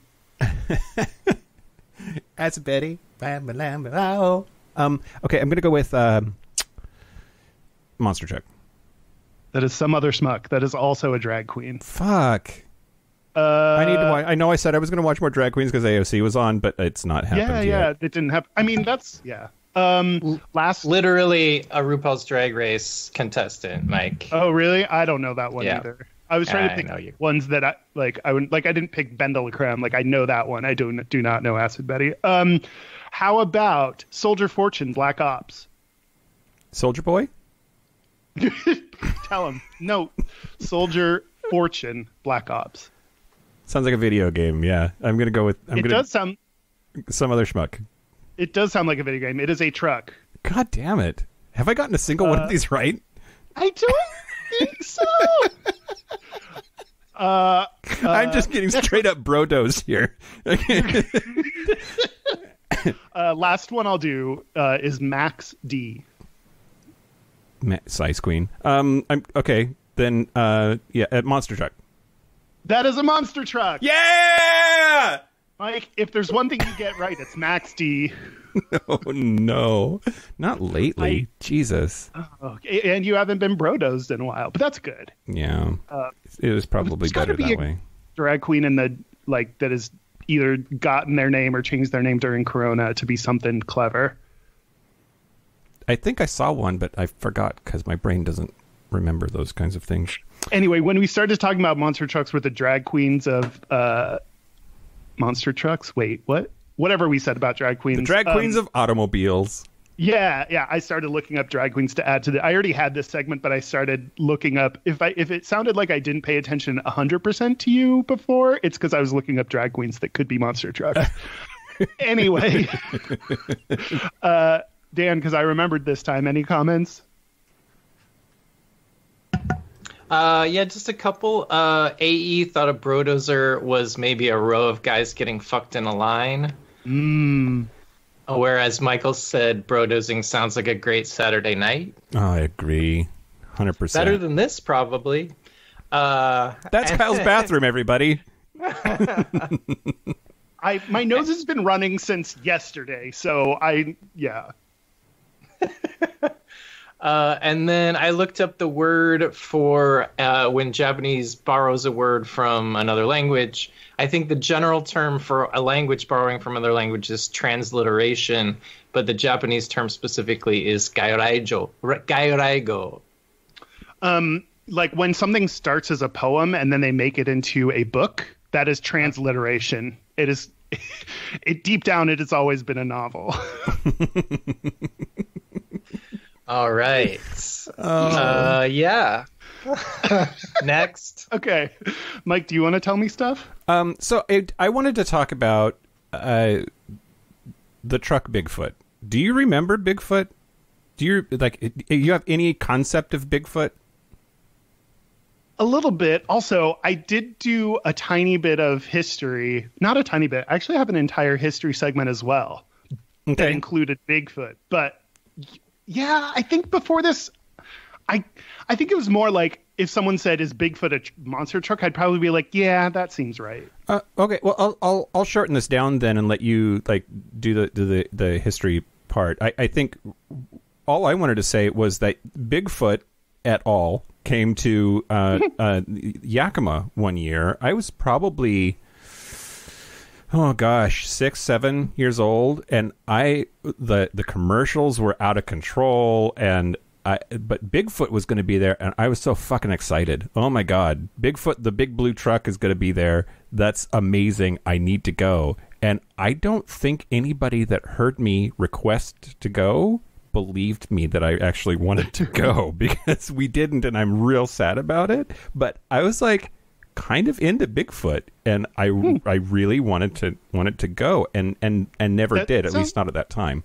Acid Betty, wham-a-lam. Okay, I'm going to go with Monster Truck. That is some other schmuck. That is also a drag queen. Fuck. I need to watch. I know I said I was going to watch more drag queens because AOC was on, but it's not happened yet. It didn't happen. I mean, that's, yeah. Literally a RuPaul's Drag Race contestant, Mike. Oh, really? I don't know that one either. I was trying to pick ones that I didn't pick Bendelacreme. Like, I know that one. I do not know Acid Betty. How about Soldier Fortune, Black Ops? Soldier Boy? Tell him. No. Soldier Fortune, Black Ops. Sounds like a video game, yeah. I'm going to go with... does sound... Some other schmuck. It does sound like a video game. It is a truck. God damn it. Have I gotten a single one of these right? I don't think so. I'm just getting straight up brodos here. Last one I'll do is Max D. Size Queen. I'm okay. Then Monster Truck. That is a monster truck. Yeah! Mike, if there's one thing you get right, it's Max D. Oh, no. Not lately. Jesus. Okay. And you haven't been brodozed in a while, but that's good. Yeah. It was probably better that way. Drag queen in the that has either gotten their name or changed their name during Corona to be something clever. I think I saw one, but I forgot because my brain doesn't remember those kinds of things. Anyway, when we started talking about monster trucks with the drag queens of monster trucks, wait, what? Whatever we said about drag queens. The drag queens of automobiles. Yeah. I started looking up drag queens to add to I already had this segment, but I started looking up. If it sounded like I didn't pay attention 100% to you before, it's because I was looking up drag queens that could be monster trucks. Anyway, Dan, because I remembered this time. Any comments? Just a couple. AE thought a brodozer was maybe a row of guys getting fucked in a line. Whereas Michael said brodozing sounds like a great Saturday night. Oh, I agree. 100%. Better than this, probably. That's Kyle's bathroom, everybody. My nose has been running since yesterday, so yeah. And then I looked up the word for when Japanese borrows a word from another language. I think the general term for a language borrowing from another language is transliteration, but the Japanese term specifically is gairaigo. Like when something starts as a poem and then they make it into a book, that is transliteration. It is. Deep down, it has always been a novel. All right. Yeah. Next. Okay. Mike, do you want to tell me stuff? So I wanted to talk about the truck Bigfoot. Do you remember Bigfoot? Do you have any concept of Bigfoot? A little bit. Also, I did do a tiny bit of history. Not a tiny bit. I actually have an entire history segment as well. Okay. That included Bigfoot. But yeah, I think before this, I think it was more like if someone said, "Is Bigfoot a monster truck?" I'd probably be like, "Yeah, that seems right." Okay, well, I'll shorten this down then and let you do the history part. I think all I wanted to say was that Bigfoot et al. Came to Yakima one year. I was probably, 6, 7 years old, and the commercials were out of control, but Bigfoot was going to be there, and I was so fucking excited. Oh my god, Bigfoot, the big blue truck, is going to be there. That's amazing. I need to go. And I don't think anybody that heard me request to go believed me that I actually wanted to go, because we didn't, and I'm real sad about it. But I was kind of into Bigfoot, and I really wanted to go, and never did, at least not at that time.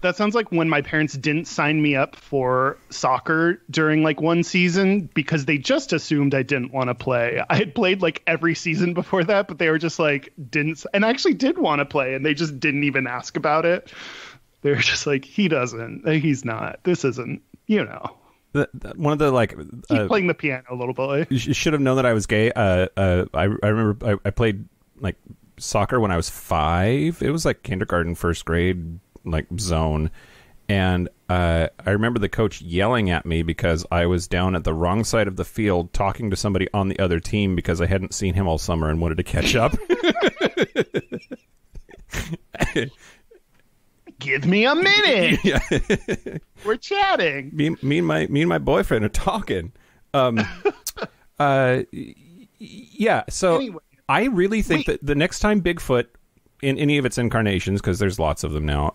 That sounds like when my parents didn't sign me up for soccer during one season because they just assumed I didn't want to play. I had played every season before that, but they were just didn't, and I actually did want to play, and they just didn't even ask about it. They're just he doesn't. He's not. This isn't, one of the keep playing the piano, little boy. You should have known that I was gay. I remember I played soccer when I was 5. It was kindergarten, first grade, zone. And I remember the coach yelling at me because I was down at the wrong side of the field talking to somebody on the other team because I hadn't seen him all summer and wanted to catch up. Give me a minute. Yeah. We're chatting. Me and my boyfriend are talking. Yeah. So anyway, I really think that the next time Bigfoot, in any of its incarnations, because there's lots of them now,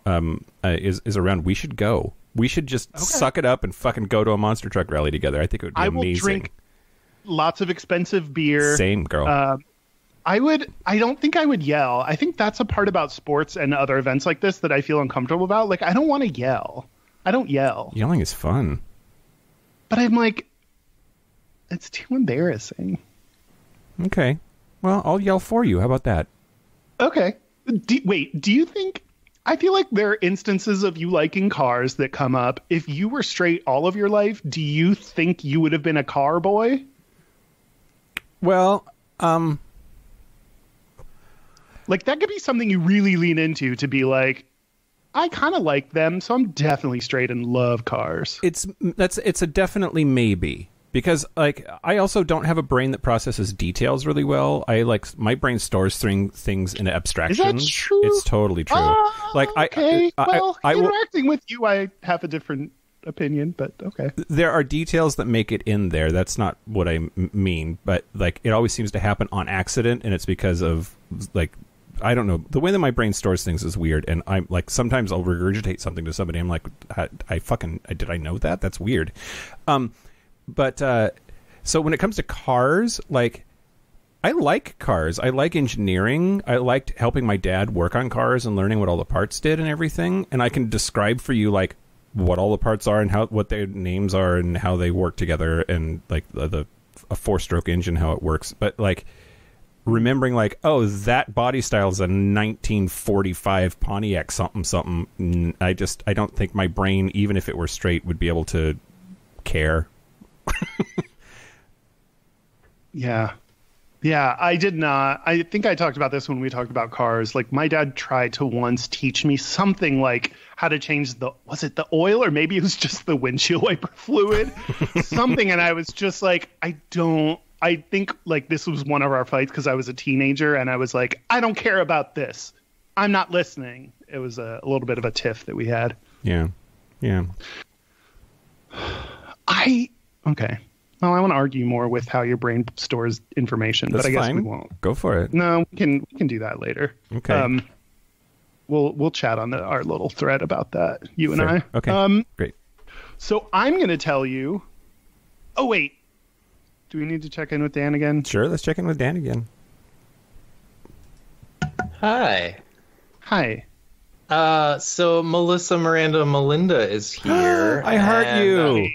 is around, we should go. We should just suck it up and fucking go to a monster truck rally together. I think it would be amazing. I will drink lots of expensive beer. Same, girl. I don't think I would yell. I think that's a part about sports and other events like this that I feel uncomfortable about. Like, I don't want to yell. I don't yell. Yelling is fun. But I'm like, it's too embarrassing. Okay. Well, I'll yell for you. How about that? Okay. Do you think... I feel like there are instances of you liking cars that come up. If you were straight all of your life, do you think you would have been a car boy? Well, like, that could be something you really lean into, to be like, I kind of like them, so I'm definitely straight and love cars. It's a definitely maybe. Because, like, I also don't have a brain that processes details really well. My brain stores things into abstractions. Is that true? It's totally true. Okay. Interacting with you, I have a different opinion, but okay. There are details that make it in there. That's not what I mean. But, like, it always seems to happen on accident, and it's because of, like, I don't know. The way that my brain stores things is weird, and I'm like, sometimes I'll regurgitate something to somebody. I'm like, did I know that? That's weird. But so when it comes to cars, like, I like cars. I like engineering. I liked helping my dad work on cars and learning what all the parts did and everything. And I can describe for you, like, what all the parts are and what their names are and how they work together, and like a 4-stroke engine, how it works. But, like, remembering, like, oh, that body style is a 1945 Pontiac something. I don't think my brain, even if it were straight, would be able to care. Yeah, I did not. I think I talked about this when we talked about cars. Like, my dad tried to once teach me something like how to change was it the oil, or maybe it was just the windshield wiper fluid? Something, and I was just like, I think, like, this was one of our fights because I was a teenager, and I was like, I don't care about this. I'm not listening. It was a little bit of a tiff that we had. Yeah. Okay. Well, I want to argue more with how your brain stores information, but I guess we won't. Go for it. No, we can do that later. Okay. We'll chat on our little thread about that, you and I. Okay. Great. So I'm going to tell you. Oh, wait. Do we need to check in with Dan again? Sure, let's check in with Dan again. Hi. So Melissa Miranda Melinda is here. I heard you.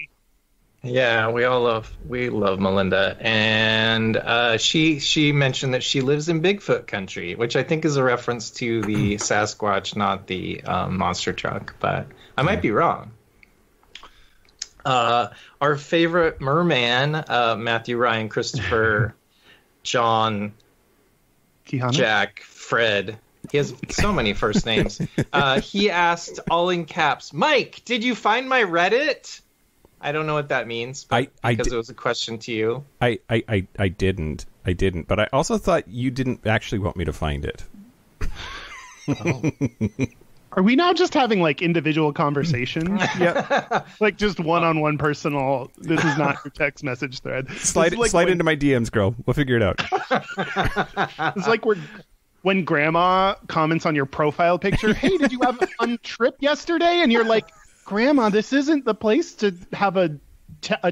Yeah, we love Melinda, and she mentioned that she lives in Bigfoot country, which I think is a reference to the Sasquatch, not the monster truck, but I might be wrong. Our favorite merman, Matthew, Ryan, Christopher, John, Keanu? Jack, Fred. He has so many first names. He asked, all in caps, Mike, did you find my Reddit? I don't know what that means, but because it was a question to you. I didn't, but I also thought you didn't actually want me to find it. Oh. Are we now just having, like, individual conversations? Yeah. Like, just one-on-one personal, this is not your text message thread. Slide into my DMs, girl. We'll figure it out. It's like when grandma comments on your profile picture, hey, did you have a fun trip yesterday? And you're like, Grandma, this isn't the place to have a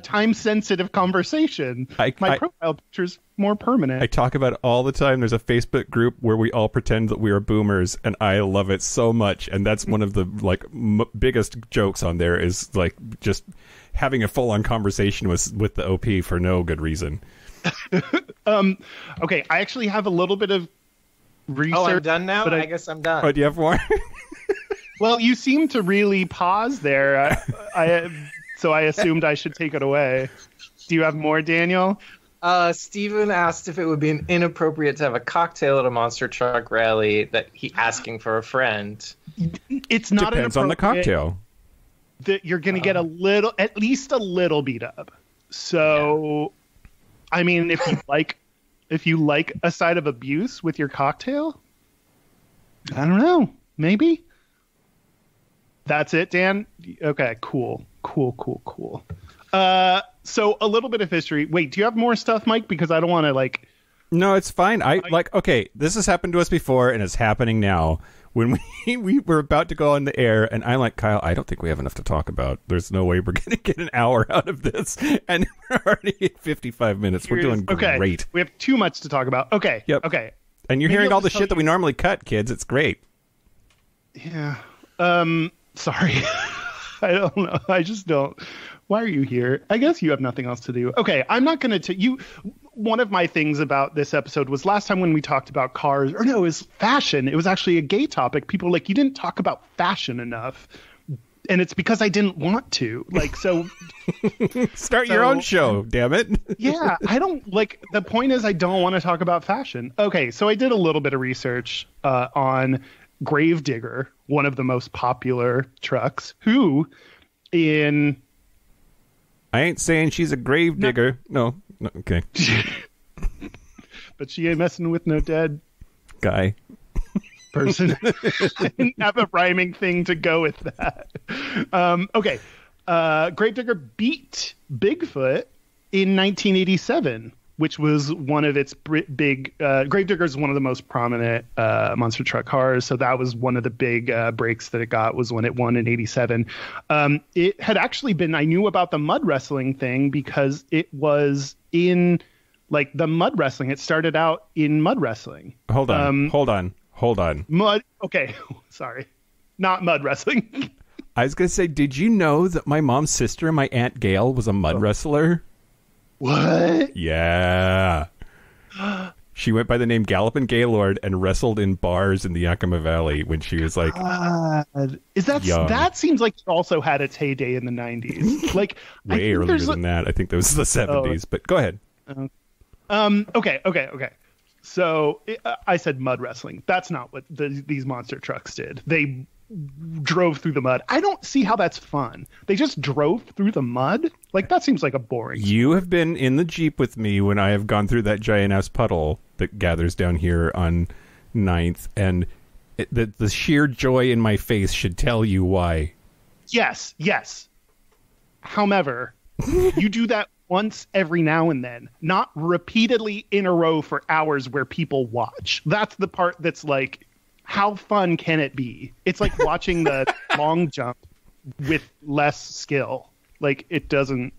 time-sensitive conversation. My profile picture's more permanent. I talk about it all the time. There's a Facebook group where we all pretend that we are boomers, and I love it so much. And that's one of the, like, biggest jokes on there is, like, just having a full-on conversation with the OP for no good reason. Okay, I actually have a little bit of research. Oh, I'm done now? I guess I'm done. Oh, do you have more? Well, you seem to really pause there. So I assumed I should take it away. Do you have more, Daniel? Steven asked if it would be inappropriate to have a cocktail at a monster truck rally, that he asking for a friend. It's not Depends on the cocktail. that you're going to get at least a little beat up. So, yeah. I mean, if you like a side of abuse with your cocktail, I don't know, maybe. That's it, Dan? Okay, cool. So a little bit of history. Wait, do you have more stuff, Mike? Because I don't want to No, it's fine. Okay, this has happened to us before, and it's happening now. When we were about to go on the air, and I'm like, Kyle, I don't think we have enough to talk about. There's no way we're going to get an hour out of this. And we're already at 55 minutes. We're doing great. We have too much to talk about. Okay. Yep. Okay. And you're hearing all the shit that we normally cut, kids. It's great. Yeah. Sorry. I don't know. I just don't. Why are you here? I guess you have nothing else to do. Okay, I'm not going to you. One of my things about this episode was last time when we talked about cars, or no, it was fashion. It was actually a gay topic. People were like, you didn't talk about fashion enough. And it's because I didn't want to. Start your own show, damn it. Yeah, I don't the point is I don't want to talk about fashion. Okay, so I did a little bit of research on Gravedigger, one of the most popular trucks, who in... I ain't saying she's a grave digger. No, okay. But she ain't messing with no dead guy. Person. I didn't have a rhyming thing to go with that. Okay. Gravedigger beat Bigfoot in 1987, which was one of its big... Gravedigger is one of the most prominent monster truck cars, so that was one of the big breaks that it got, was when it won in 87. It had actually been... I knew about the mud wrestling thing because it was in, the mud wrestling. It started out in mud wrestling. Hold on. Mud... Okay, sorry. Not mud wrestling. I was going to say, did you know that my mom's sister, my Aunt Gail, was a mud wrestler? What? Yeah. She went by the name Gallopin' Gaylord and wrestled in bars in the Yakima Valley when she was young. That seems like it also had its heyday in the 90s. Way earlier than that. I think that was the 70s, but go ahead. Okay. So I said mud wrestling. That's not what these monster trucks did. They drove through the mud. I don't see how that's fun. They just drove through the mud? That seems like a boring... You have been in the Jeep with me when I have gone through that giant-ass puddle that gathers down here on 9th, and the sheer joy in my face should tell you why. Yes. However, you do that once every now and then, not repeatedly in a row for hours where people watch. That's the part that's how fun can it be? It's like watching the long jump with less skill. It doesn't...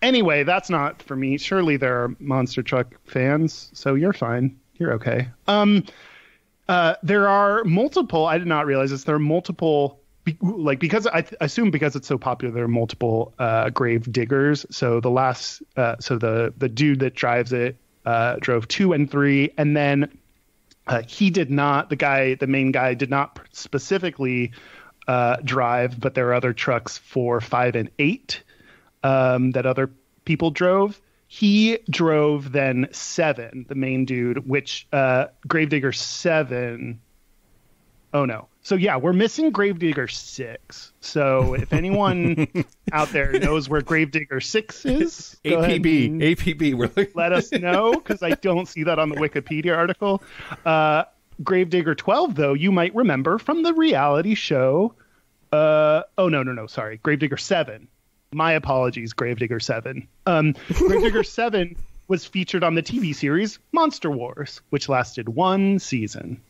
Anyway, that's not for me. Surely there are monster truck fans, so you're fine. You're okay. There are multiple... I did not realize this. There are multiple... because I assume because it's so popular, there are multiple grave diggers. So the last... so the dude that drives it drove 2 and 3, and then... he did not, the main guy did not specifically drive, but there are other trucks 4, 5, and 8 that other people drove. He drove then 7, the main dude, which Gravedigger 7. Oh, no. So, yeah, we're missing Gravedigger 6. So if anyone out there knows where Gravedigger 6 is, APB. Let us know, because I don't see that on the Wikipedia article. Gravedigger 12, though, you might remember from the reality show. Sorry. Gravedigger 7. My apologies, Gravedigger 7. Gravedigger 7 was featured on the TV series Monster Wars, which lasted 1 season.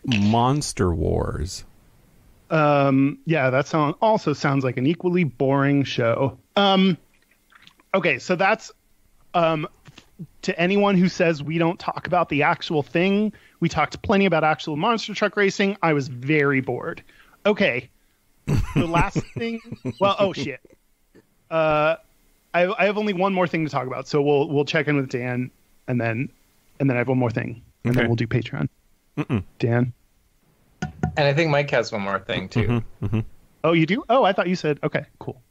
Monster Wars. Yeah, that also sounds like an equally boring show. Okay, so that's to anyone who says we don't talk about the actual thing. We talked plenty about actual monster truck racing. I was very bored. Okay, the last thing. Well, oh shit. I have only one more thing to talk about, so we'll check in with Dan, and then I have one more thing, and then we'll do Patreon. Dan? And I think Mike has one more thing, too. Oh, you do? Oh, I thought you said... Okay, cool.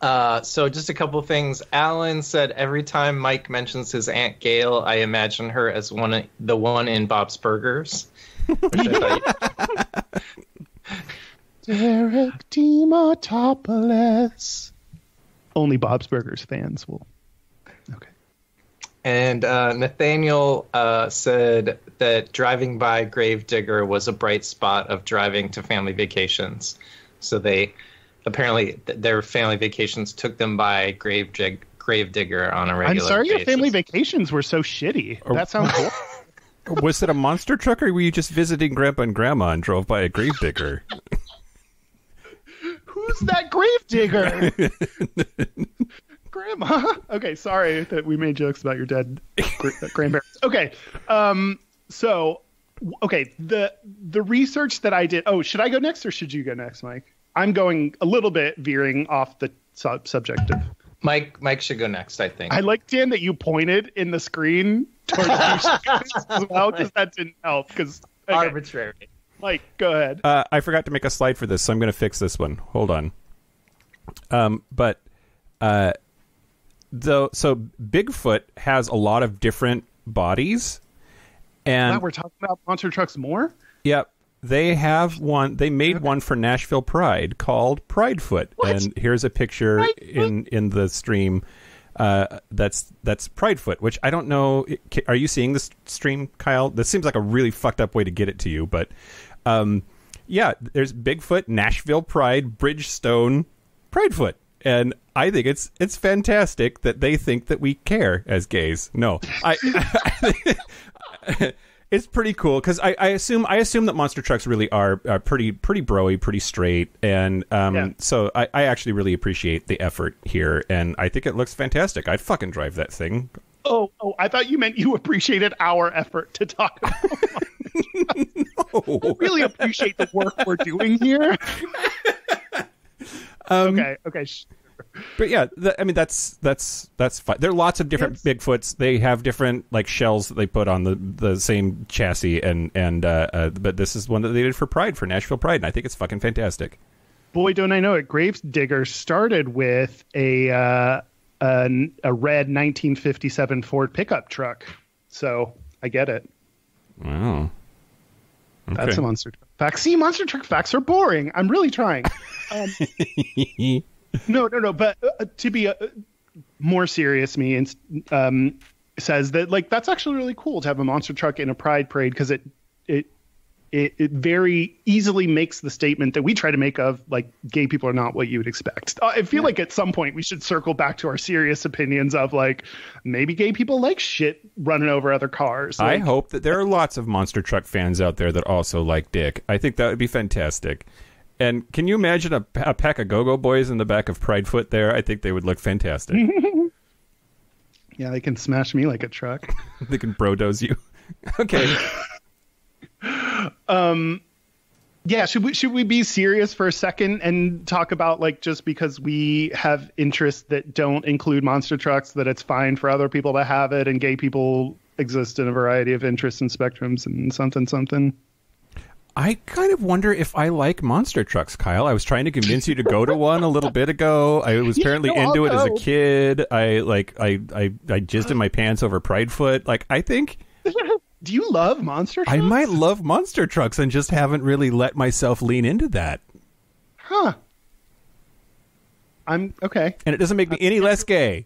So just a couple things. Alan said, every time Mike mentions his Aunt Gail, I imagine her as the one in Bob's Burgers. Which I thought Derek Demotopoulos. Only Bob's Burgers fans will. Okay. And Nathaniel said that driving by Gravedigger was a bright spot of driving to family vacations. So they apparently their family vacations took them by Gravedigger on a regular basis. I'm sorry your family vacations were so shitty. That sounds cool. Was it a monster truck, or were you just visiting Grandpa and Grandma and drove by a Gravedigger? Who's that Gravedigger? Grandma. Okay, sorry that we made jokes about your dead grandparents. Okay, so the research that I did. Oh, should I go next or should you go next, Mike? I'm going a little bit veering off the subject of. Mike should go next, I think. I like, Dan, that you pointed in the screen towards you as well, because that didn't help. Arbitrary. Mike, go ahead. I forgot to make a slide for this, so I'm going to fix this one. Hold on. So Bigfoot has a lot of different bodies, and we're talking about monster trucks more. Yep, they have one. They made one for Nashville Pride called Pridefoot, and here's a picture in the stream. That's Pridefoot, which I don't know. Are you seeing this stream, Kyle? This seems like a really fucked up way to get it to you, but yeah, there's Bigfoot, Nashville Pride, Bridgestone, Pridefoot. And I think it's fantastic that they think that we care as gays. No, it's pretty cool because I assume that monster trucks really are pretty broy, pretty straight, and so I actually really appreciate the effort here, and I think it looks fantastic. I'd fucking drive that thing. Oh, I thought you meant you appreciated our effort to talk about. No. I really appreciate the work we're doing here. Okay. But yeah, that's fine. There are lots of different Bigfoots. They have different shells that they put on the same chassis, but this is one that they did for Nashville Pride, and I think it's fucking fantastic. Boy, don't I know it! Gravedigger started with a red 1957 Ford pickup truck, so I get it. Wow, okay. That's a monster truck fact. See, monster truck facts are boring. I'm really trying. No. But to be more serious, says that that's actually really cool to have a monster truck in a pride parade because it very easily makes the statement that we try to make of gay people are not what you would expect. I feel like at some point we should circle back to our serious opinions of maybe gay people like shit running over other cars. I hope that there are lots of monster truck fans out there that also like dick. I think that would be fantastic. And can you imagine a pack of go-go boys in the back of Pridefoot there? I think they would look fantastic. Yeah, they can smash me like a truck. They can bro-doze you. Okay. Yeah, should we be serious for a second and talk about just because we have interests that don't include monster trucks, that it's fine for other people to have it, and gay people exist in a variety of interests and spectrums and something? I kind of wonder if I like monster trucks, Kyle. I was trying to convince you to go to one a little bit ago. I was apparently into it as a kid. I jizzed in my pants over Pridefoot. I think. Do you love monster trucks? I might love monster trucks and just haven't really let myself lean into that. Huh. I'm okay. And it doesn't make me any less gay.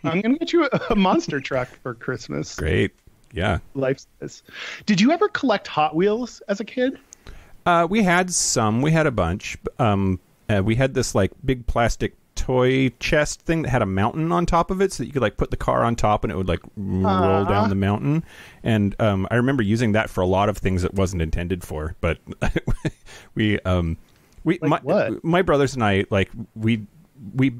I'm going to get you a monster truck for Christmas. Great. Yeah. Life says. Did you ever collect Hot Wheels as a kid? We had some. We had a bunch. We had this big plastic toy chest thing that had a mountain on top of it, so that you could put the car on top and it would roll down the mountain. And I remember using that for a lot of things it wasn't intended for. But my brothers and I we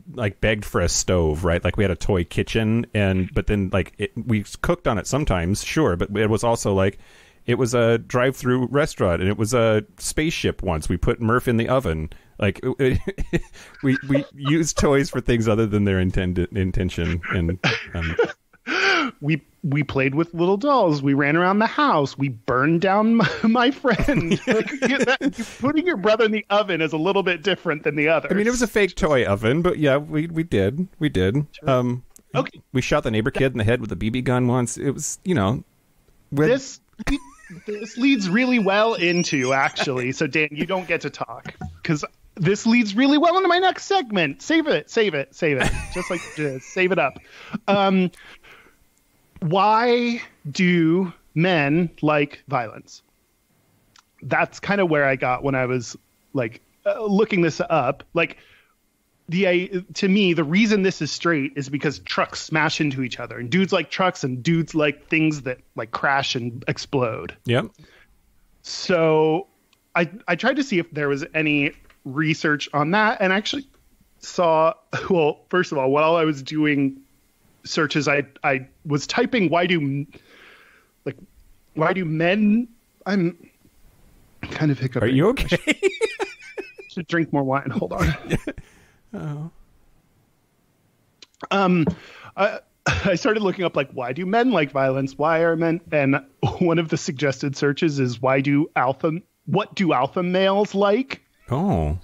begged for a stove, right? We had a toy kitchen, but then we cooked on it sometimes, sure, but it was also it was a drive-through restaurant, and it was a spaceship once. We put Murph in the oven. We used toys for things other than their intention, and we played with little dolls. We ran around the house. We burned down my friend. Putting your brother in the oven is a little bit different than the others. I mean, it was a fake toy oven, but yeah, we did. Sure. Okay. We shot the neighbor kid in the head with a BB gun once. It was, this leads really well into, actually. So, Dan, you don't get to talk because this leads really well into my next segment. Save it. Just like save it up. Why do men like violence? That's kind of where I got when I was like looking this up. Like, to me, the reason this is straight is because trucks smash into each other, and dudes like trucks and dudes like things that like crash and explode. Yep. So I tried to see if there was any research on that, and actually saw, well, first of all, while I was doing searches, I was typing why do men, I'm kind of hiccuping. Are you okay? Should drink more wine. Hold on. Oh. I started looking up, like, why do men like violence? Why are men? And one of the suggested searches is what do alpha males like? Oh.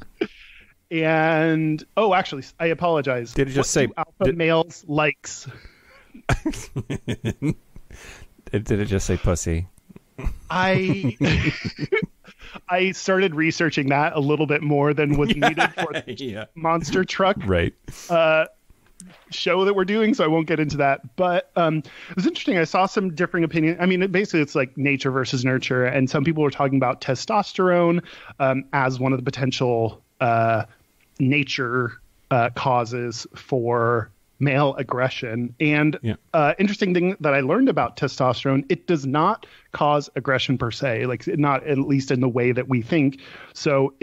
And actually, I apologize. Did it just say alpha males likes? Did it just say pussy? I started researching that a little bit more than was needed for the monster truck show that we're doing, so I won't get into that. But it was interesting. I saw some differing opinions. I mean, basically, it's like nature versus nurture, and some people were talking about testosterone as one of the potential nature causes for male aggression. And interesting thing that I learned about testosterone, it does not cause aggression per se, like not at least in the way that we think. So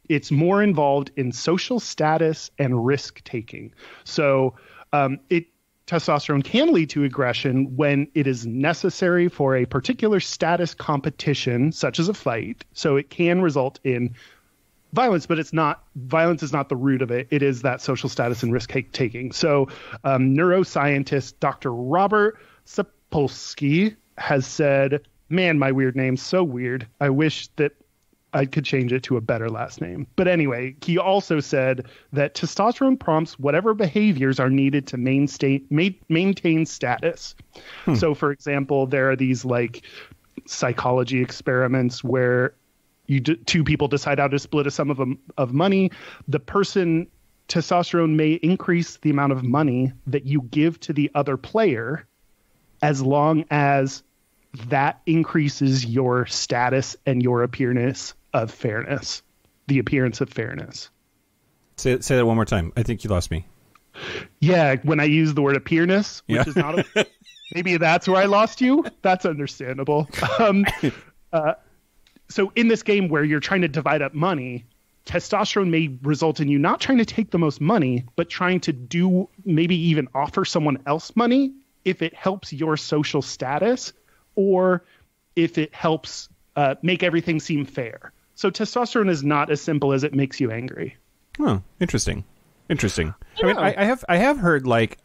it's more involved in social status and risk taking. So testosterone can lead to aggression when it is necessary for a particular status competition, such as a fight. So it can result in violence, but violence is not the root of it. It is that social status and risk taking. So neuroscientist Dr. Robert Sapolsky has said, man, my weird name's so weird. I wish that I could change it to a better last name. But anyway, he also said that testosterone prompts whatever behaviors are needed to maintain status. So, for example, there are these like psychology experiments where two people decide how to split a sum of money. The testosterone may increase the amount of money that you give to the other player as long as that increases your status and your appearance of fairness. The appearance of fairness. Say that one more time. I think you lost me. Yeah, when I use the word appearance, which is not maybe that's where I lost you. That's understandable. So in this game where you're trying to divide up money, testosterone may result in you not trying to take the most money, but trying to maybe even offer someone else money if it helps your social status or if it helps make everything seem fair. So testosterone is not as simple as it makes you angry. Oh, interesting. I mean, I have heard like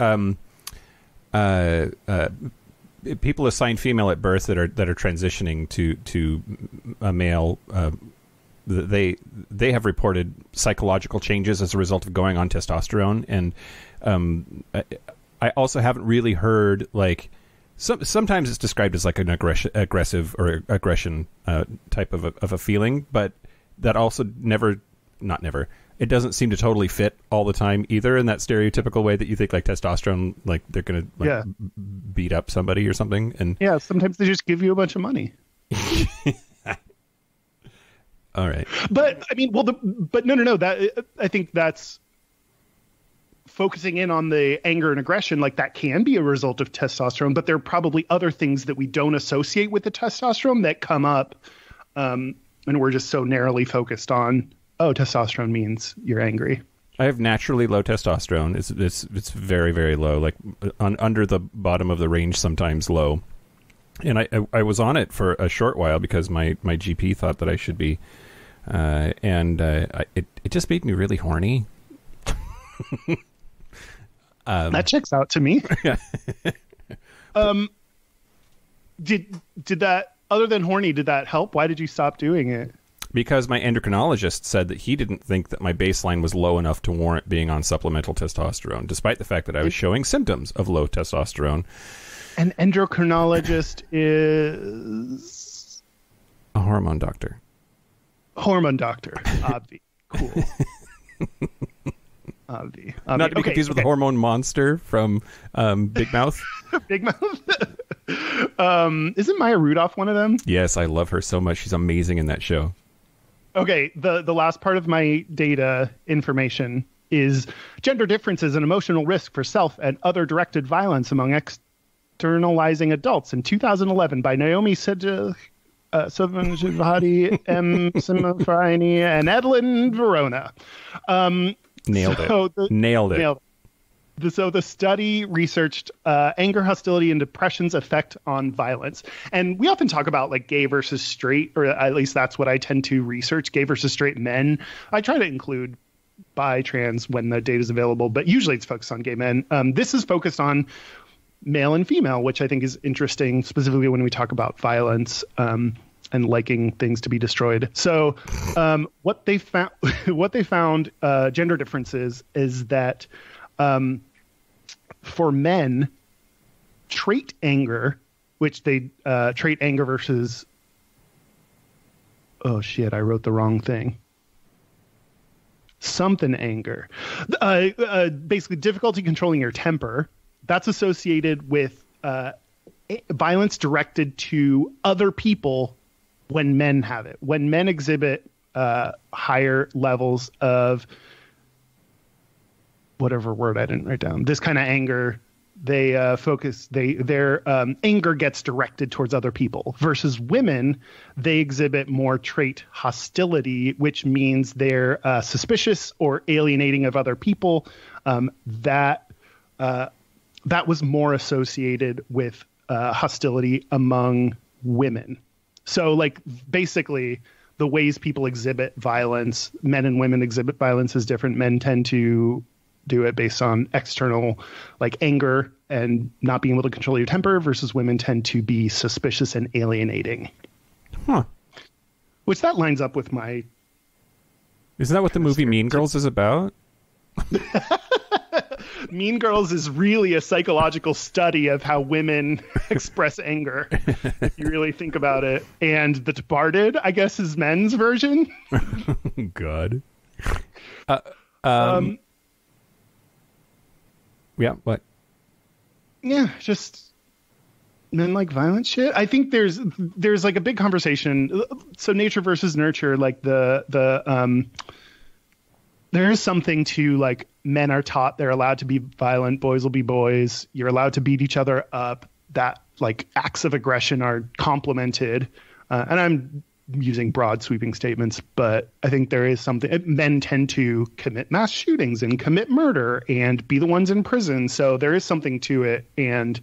people assigned female at birth that are transitioning to a male. They have reported psychological changes as a result of going on testosterone, and I also haven't really heard like sometimes it's described as like an aggressive or aggression type of a feeling, but that also not never. It doesn't seem to totally fit all the time either in that stereotypical way that you think like testosterone, like they're going to beat up somebody or something. And sometimes they just give you a bunch of money. All right. But I mean, no. That I think that's focusing in on the anger and aggression. Like that can be a result of testosterone, but there are probably other things that we don't associate with the testosterone that come up. And we're just so narrowly focused on, testosterone means you're angry. I have naturally low testosterone. It's very, very low, like under the bottom of the range, sometimes low. And I was on it for a short while because my GP thought that I should be, and it just made me really horny. That checks out to me. Did that, other than horny, did that help? Why did you stop doing it? Because my endocrinologist said that he didn't think that my baseline was low enough to warrant being on supplemental testosterone, despite the fact that I was showing symptoms of low testosterone. An endocrinologist is A hormone doctor. Hormone doctor. Obvi. Cool. Obvi. Not to be confused with the hormone monster from Big Mouth. Big Mouth. Isn't Maya Rudolph one of them? Yes, I love her so much. She's amazing in that show. Okay, the last part of my data information is gender differences and emotional risk for self and other directed violence among externalizing adults in 2011 by Naomi Sejavati, M. Simafrini, and Edelyn Verona. Nailed it. So the study researched anger, hostility, and depression's effect on violence. And we often talk about like gay versus straight, or at least that's what I tend to research, gay versus straight men. I try to include bi, trans when the data is available, but usually it's focused on gay men. This is focused on male and female, which I think is interesting, specifically when we talk about violence and liking things to be destroyed. So what they found gender differences is that for men, trait anger, which they trait anger versus, oh shit, I wrote the wrong thing. Something anger. Basically, difficulty controlling your temper. That's associated with violence directed to other people when men have it. When men exhibit higher levels of whatever word I didn't write down, this kind of anger, their anger gets directed towards other people. Versus women, they exhibit more trait hostility, which means they're suspicious or alienating of other people. That was more associated with hostility among women. So, like, basically, the ways people exhibit violence, men and women exhibit violence is different. Men tend to do it based on external, like anger and not being able to control your temper, versus women tend to be suspicious and alienating. Huh. Which that lines up with my... Isn't that what the movie Mean Girls is about? Mean Girls is really a psychological study of how women express anger, if you really think about it. And The Departed, I guess, is men's version. God. Yeah, what? Yeah, just men like violent shit. I think there's like a big conversation. So nature versus nurture, like there is something to like men are taught they're allowed to be violent, boys will be boys. You're allowed to beat each other up. That like acts of aggression are complimented. And I'm using broad sweeping statements, but I think there is something. Men tend to commit mass shootings and commit murder and be the ones in prison. So there is something to it. And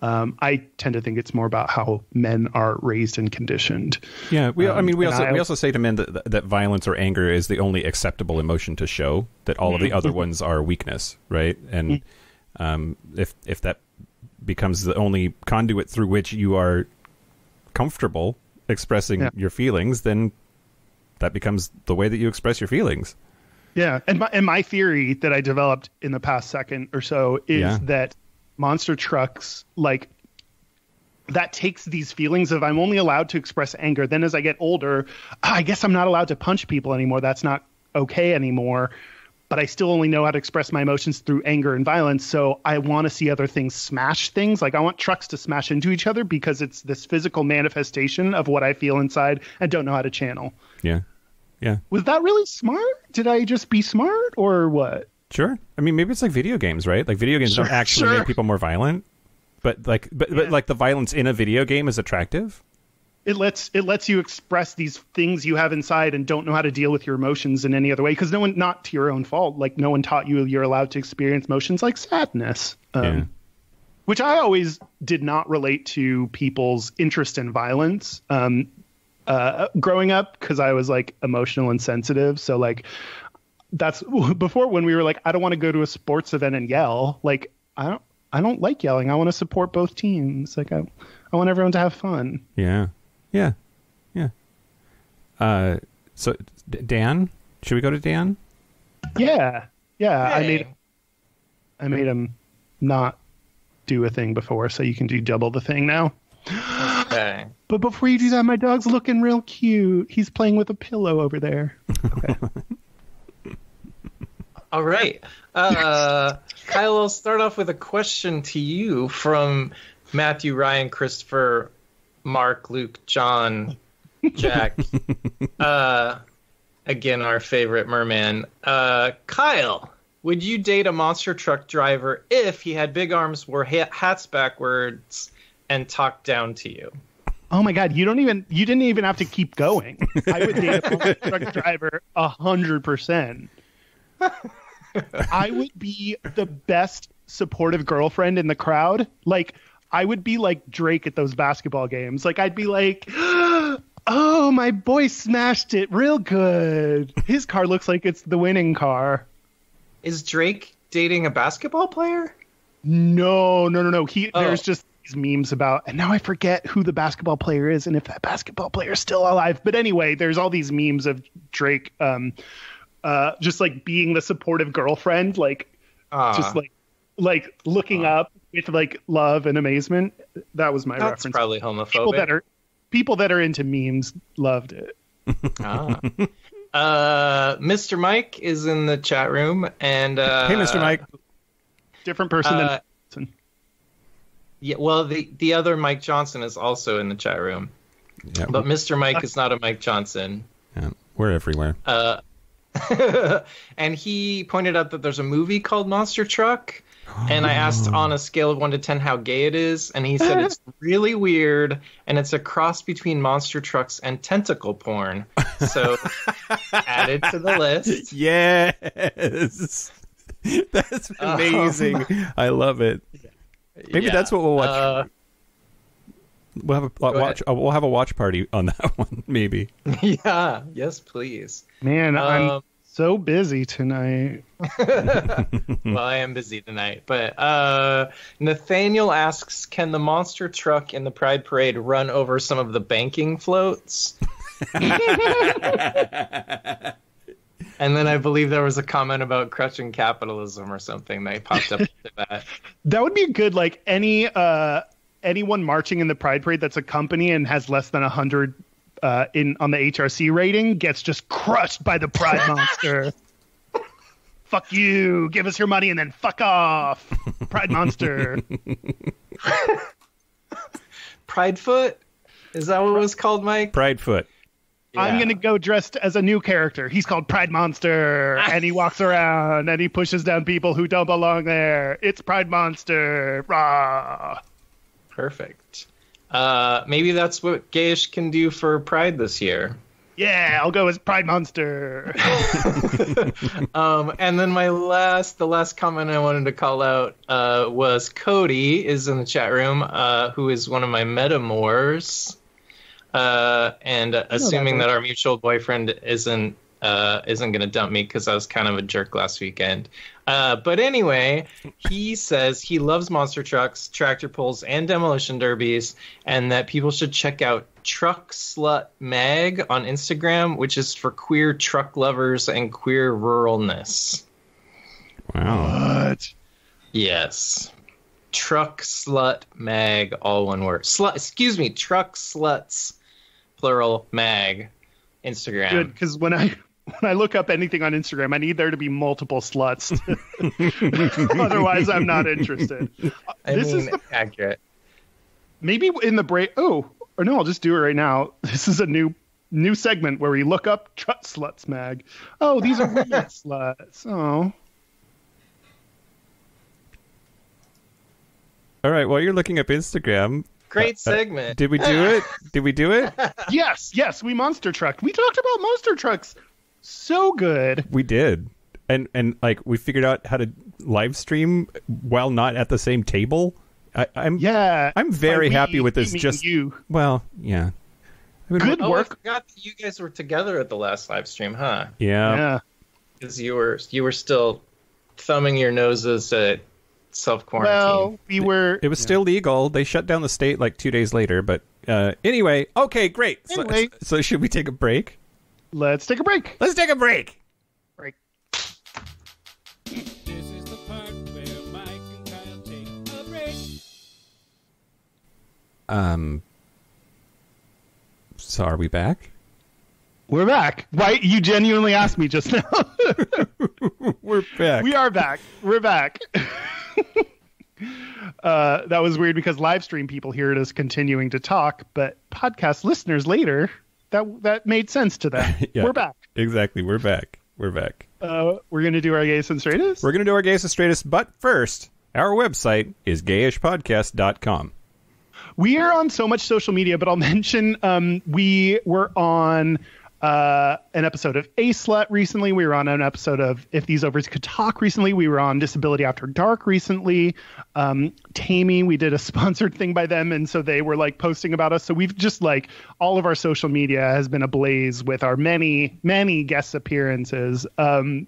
I tend to think it's more about how men are raised and conditioned. Yeah, we also say to men that violence or anger is the only acceptable emotion to show. That all of the other ones are weakness, right? And if that becomes the only conduit through which you are comfortable expressing your feelings, then that becomes the way that you express your feelings. Yeah, and my theory that I developed in the past second or so is that monster trucks, like, that takes these feelings of I'm only allowed to express anger. Then as I get older, I guess I'm not allowed to punch people anymore. That's not okay anymore. But I still only know how to express my emotions through anger and violence. So I want to see other things smash things. Like I want trucks to smash into each other because it's this physical manifestation of what I feel inside and don't know how to channel. Yeah. Yeah. Was that really smart? Did I just be smart or what? Sure. I mean, maybe it's like video games, right? Like video games don't actually make people more violent, but like the violence in a video game is attractive. It lets you express these things you have inside and don't know how to deal with your emotions in any other way, because not to your own fault. Like no one taught you you're allowed to experience emotions like sadness, which I always did not relate to people's interest in violence growing up, because I was like emotional and sensitive. So like that's before when we were like, I don't want to go to a sports event and yell. Like I don't like yelling. I want to support both teams. Like I want everyone to have fun. Yeah. Yeah. Yeah. So Dan, should we go to Dan? Yeah. Yeah. Hey. I made him not do a thing before, so you can do double the thing now. Okay. But before you do that, my dog's looking real cute. He's playing with a pillow over there. Okay. All right. Kyle, I'll start off with a question to you from Matthew, Ryan, Christopher, Mark, Luke, John, Jack. Again, our favorite merman. Kyle, would you date a monster truck driver if he had big arms, wore hats backwards, and talked down to you? Oh my God, you didn't even have to keep going. I would date a monster truck driver 100%. I would be the best supportive girlfriend in the crowd. Like, I would be like Drake at those basketball games. Like, I'd be like, oh, my boy smashed it real good. His car looks like it's the winning car. Is Drake dating a basketball player? No. There's just these memes about, and now I forget who the basketball player is and if that basketball player is still alive. But anyway, there's all these memes of Drake just like being the supportive girlfriend, like just like looking up with like love and amazement. That was my reference. That's probably homophobic. People that are into memes loved it. Mr. Mike is in the chat room, and hey, Mr. Mike. Different person than Johnson. Yeah, well, the other Mike Johnson is also in the chat room, but Mr. Mike is not a Mike Johnson. Yeah, we're everywhere. And he pointed out that there's a movie called Monster Truck. And I asked on a scale of 1 to 10 how gay it is, and he said it's really weird, and it's a cross between monster trucks and tentacle porn. So, added to the list. Yes! That's amazing. I love it. Maybe that's what we'll watch. We'll have a watch party on that one, maybe. Yeah, yes, please. Man, I'm so busy tonight. Well, I am busy tonight, but Nathaniel asks, can the monster truck in the Pride Parade run over some of the banking floats? And then I believe there was a comment about crushing capitalism or something that popped up to that. That would be good. Like anyone marching in the Pride Parade that's a company and has less than 100 on the HRC rating gets just crushed by the Pride Monster. Fuck you. Give us your money and then fuck off. Pride Monster. Pridefoot? Is that what it was called, Mike? Pridefoot. Yeah. I'm going to go dressed as a new character. He's called Pride Monster, and he walks around, and he pushes down people who don't belong there. It's Pride Monster. Rah. Perfect. Maybe that's what Gayish can do for Pride this year. Yeah, I'll go as Pride Monster. And then the last comment I wanted to call out was Cody is in the chat room, who is one of my metamors. And assuming that our mutual boyfriend isn't going to dump me because I was kind of a jerk last weekend. But anyway, he says he loves monster trucks, tractor pulls, and demolition derbies, and that people should check out Truck Slut Mag on Instagram, which is for queer truck lovers and queer ruralness. Wow. What? Yes. Truck Slut Mag, all one word. Truck Sluts, plural, mag, Instagram. Good, because when I look up anything on Instagram, I need there to be multiple sluts. Otherwise, I'm not interested. Accurate. Maybe in the break. Oh, or no, I'll just do it right now. This is a new segment where we look up Truck Sluts Mag. Oh, these are women sluts. Oh. All right, while you're looking up Instagram... Great segment. Did we do it? Yes, we monster trucked. We talked about monster trucks so good. We did. And like we figured out how to live stream while not at the same table. I'm very happy with this. Just you. Well, yeah. Good work. I forgot that you guys were together at the last live stream, huh? Yeah. Because you were still thumbing your noses at self-quarantine. Well, It was still legal. They shut down the state like 2 days later. But anyway, okay, great. So should we take a break? Let's take a break. Let's take a break. Break. This is the part where Mike and Kyle take a break. So are we back? We're back. Why? You genuinely asked me just now. We're back. We are back. We're back. That was weird because live stream people hear it as continuing to talk, but podcast listeners later, that made sense to them. Yeah, we're back. Exactly. We're back. We're back. We're going to do our Gayest and Straightest? We're going to do our Gayest and Straightest, but first, our website is gayishpodcast.com. We are on so much social media, but I'll mention we were on an episode of A-Slut recently. We were on an episode of If These Overs Could Talk recently. We were on Disability After Dark recently. Tammy, we did a sponsored thing by them, and so they were like posting about us. So we've just like all of our social media has been ablaze with our many guest appearances.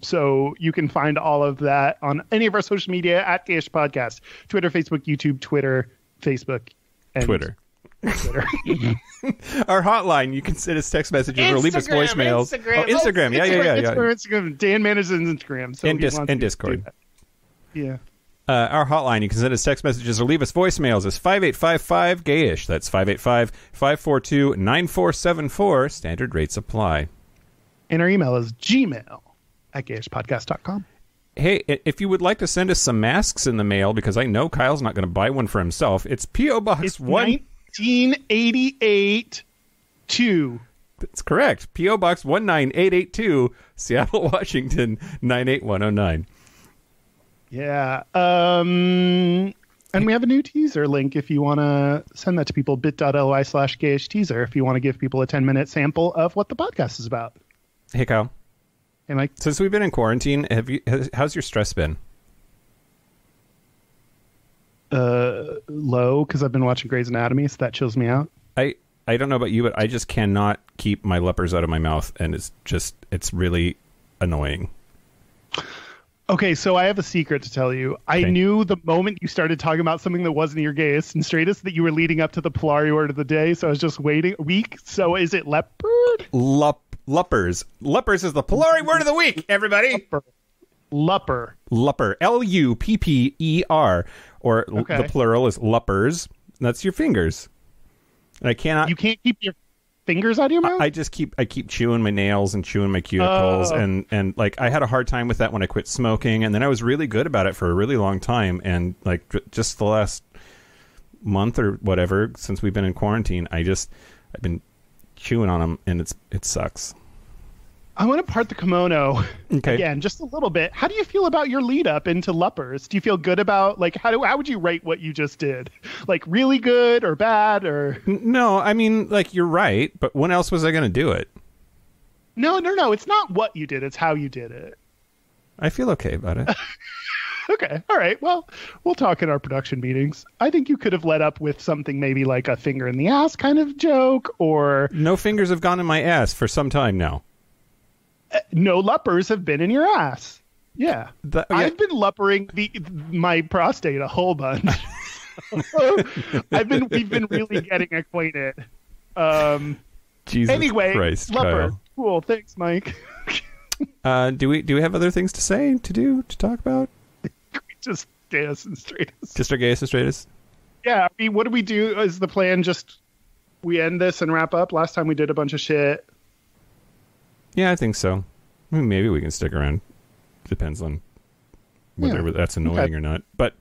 So you can find all of that on any of our social media at Gayish Podcast, Twitter, Facebook, YouTube, Twitter, Facebook, and Twitter. Our hotline, you can send us text messages or leave us voicemails. Instagram. Yeah. Instagram. Dan manages Instagram. So and Discord. Yeah. Our hotline, you can send us text messages or leave us voicemails, is 5855-GAYISH. That's 585-542-9474. Standard rates apply. And our email is gmail@gayishpodcast.com. Hey, if you would like to send us some masks in the mail, because I know Kyle's not going to buy one for himself, it's P.O. Box 1988 2. That's correct. P.O. Box 19882, Seattle, Washington, 98109. Yeah. And we have a new teaser link if you want to send that to people, bit.ly/gayish teaser, if you want to give people a 10-minute sample of what the podcast is about. Hey, Kyle. Hey, Mike. Since we've been in quarantine, how's your stress been? Low, because I've been watching Grey's Anatomy, so that chills me out. I don't know about you, but I just cannot keep my lepers out of my mouth, and it's really annoying. Okay, so I have a secret to tell you. I knew the moment you started talking about something that wasn't your Gayest and Straightest that you were leading up to the Polari word of the day, so I was just waiting a week. So is it leopard? Luppers. Luppers is the Polari word of the week, everybody. Lupper. Lupper. Lupper. Or the plural is luppers. That's your fingers. And I cannot. You can't keep your fingers out of your mouth? I keep chewing my nails and chewing my cuticles. And like, I had a hard time with that when I quit smoking. And then I was really good about it for a really long time. And like, just the last month or whatever, since we've been in quarantine, I've been chewing on them, and it sucks. I want to part the kimono again, just a little bit. How do you feel about your lead up into Luppers? Do you feel good about, like, how would you rate what you just did? Like, really good or bad or? No, I mean, like, you're right, but when else was I going to do it? No. It's not what you did. It's how you did it. I feel okay about it. Okay. All right. Well, we'll talk in our production meetings. I think you could have led up with something maybe like a finger in the ass kind of joke, or no fingers have gone in my ass for some time now. No luppers have been in your ass. Yeah. I've been luppering my prostate a whole bunch. We've been really getting acquainted. Jesus anyway, Christ, lupper. Kyle. Cool. Thanks, Mike. Do we have other things to talk about? Just Gayest and Straightest. Just our Gayest and Straightest? Yeah. I mean, what do we do? Is the plan just we end this and wrap up? Last time we did a bunch of shit. Yeah, I think so. I mean, maybe we can stick around. Depends on whether that's annoying or not. But,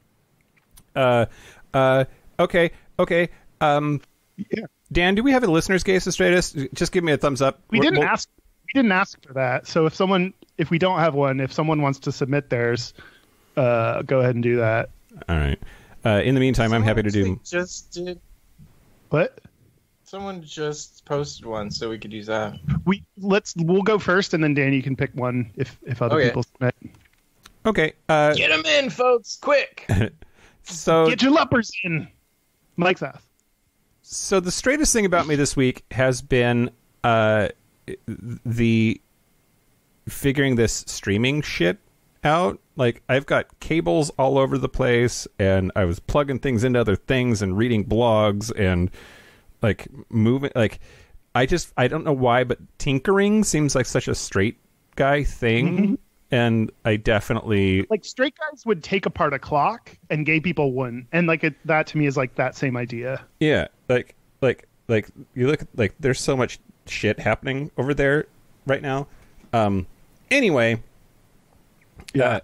okay. Yeah. Dan, do we have a listener's Gayest and Straightest? Just give me a thumbs up. We didn't ask for that. So if we don't have one, if someone wants to submit theirs, go ahead and do that. All right. In the meantime, I'm happy to do. Just did. What? Someone just posted one, so we could use that. We'll go first, and then Dan, you can pick one if other people submit. Okay. Get them in, folks, quick. So get your luppers in. Mike's ass. So the straightest thing about me this week has been the figuring this streaming shit out. Like, I've got cables all over the place, and I was plugging things into other things and reading blogs and like moving. Like, I don't know why, but tinkering seems like such a straight guy thing. Mm-hmm. And I definitely like straight guys would take apart a clock and gay people wouldn't. And like that to me is like that same idea. Yeah. Like like you look like there's so much shit happening over there right now. Anyway, yeah.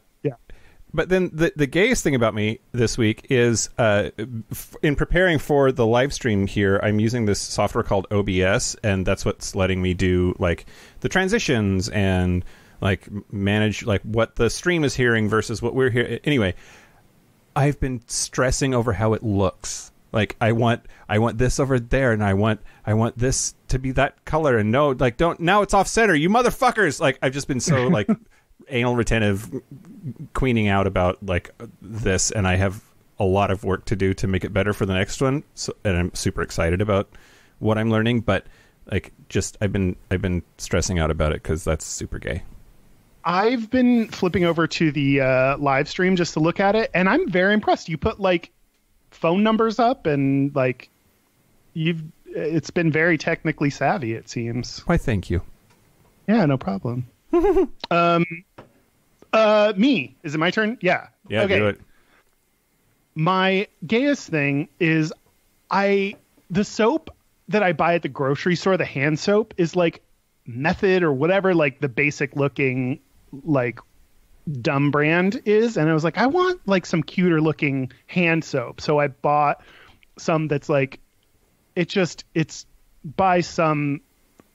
But then the gayest thing about me this week is in preparing for the live stream here, I'm using this software called OBS, and that's what's letting me do like the transitions and like manage like what the stream is hearing versus what we're hearing. Anyway, I've been stressing over how it looks. Like I want this over there, and I want this to be that color, and no, like don't, now it's off center, you motherfuckers. Like I've just been so like anal retentive queening out about like this, and I have a lot of work to do to make it better for the next one. So, and I'm super excited about what I'm learning, but like just I've been stressing out about it because that's super gay. I've been flipping over to the live stream just to look at it, and I'm very impressed. You put like phone numbers up, and like it's been very technically savvy, it seems. Why, thank you. Yeah, no problem. Me. Is it my turn? Yeah. Yeah, okay. Do it. My gayest thing is the soap that I buy at the grocery store, the hand soap, is like Method or whatever, like the basic looking, like dumb brand is. And I was like, I want like some cuter looking hand soap. So I bought some that's like, it's by some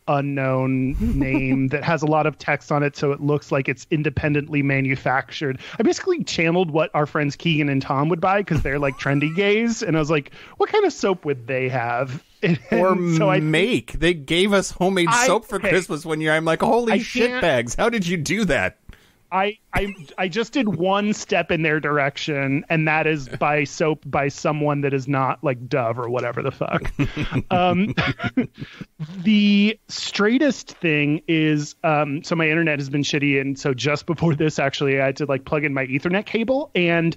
unknown name that has a lot of text on it, so it looks like it's independently manufactured. I basically channeled what our friends Keegan and Tom would buy because they're like trendy gays, and I was like, what kind of soap would they have? Or so they gave us homemade soap for Christmas one year. I'm like, holy shit bags, how did you do that? I just did one step in their direction, and that is buy soap by someone that is not like Dove or whatever the fuck. The straightest thing is, so my internet has been shitty, and so just before this, actually, I had to like plug in my Ethernet cable, and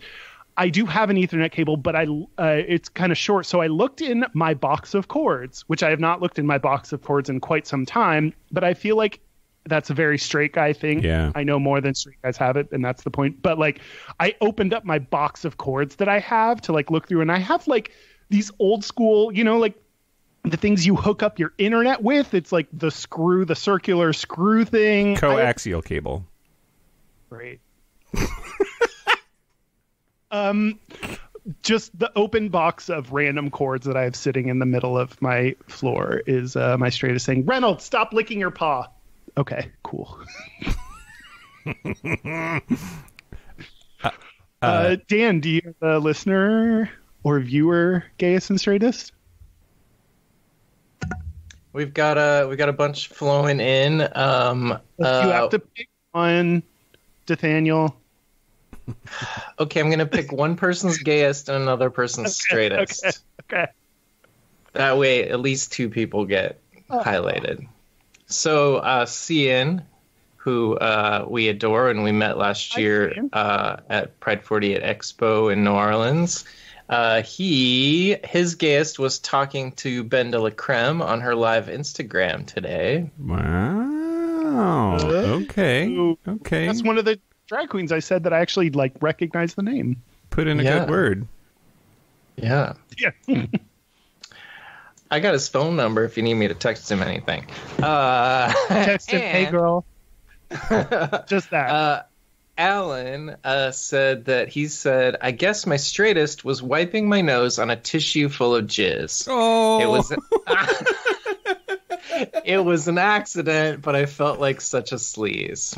I do have an Ethernet cable, but it's kind of short. So I looked in my box of cords, which I have not looked in my box of cords in quite some time, but I feel like that's a very straight guy thing. Yeah. I know more than straight guys have it, and that's the point. But like, I opened up my box of cords that I have to like look through, and I have like these old school, you know, like the things you hook up your internet with. It's like the circular screw thing. Coaxial cable. Great. Just the open box of random cords that I have sitting in the middle of my floor is my straightest thing. Reynolds, stop licking your paw. Okay, cool. Dan, do you have a listener or viewer gayest and straightest? We've got a bunch flowing in. You have to pick one, Nathaniel. Okay, I'm gonna pick one person's gayest and another person's straightest. Okay. That way, at least two people get highlighted. So, Cian, who we adore and we met last year at Pride 48 Expo in New Orleans, his gayest was talking to Ben de la Creme on her live Instagram today. Wow. Okay. That's one of the drag queens I said that I actually like recognize the name. Put in a good word. Yeah. I got his phone number if you need me to text him anything. Text him, hey girl. Just that. Alan said that he said, I guess my straightest was wiping my nose on a tissue full of jizz. Oh. It was an accident, but I felt like such a sleaze.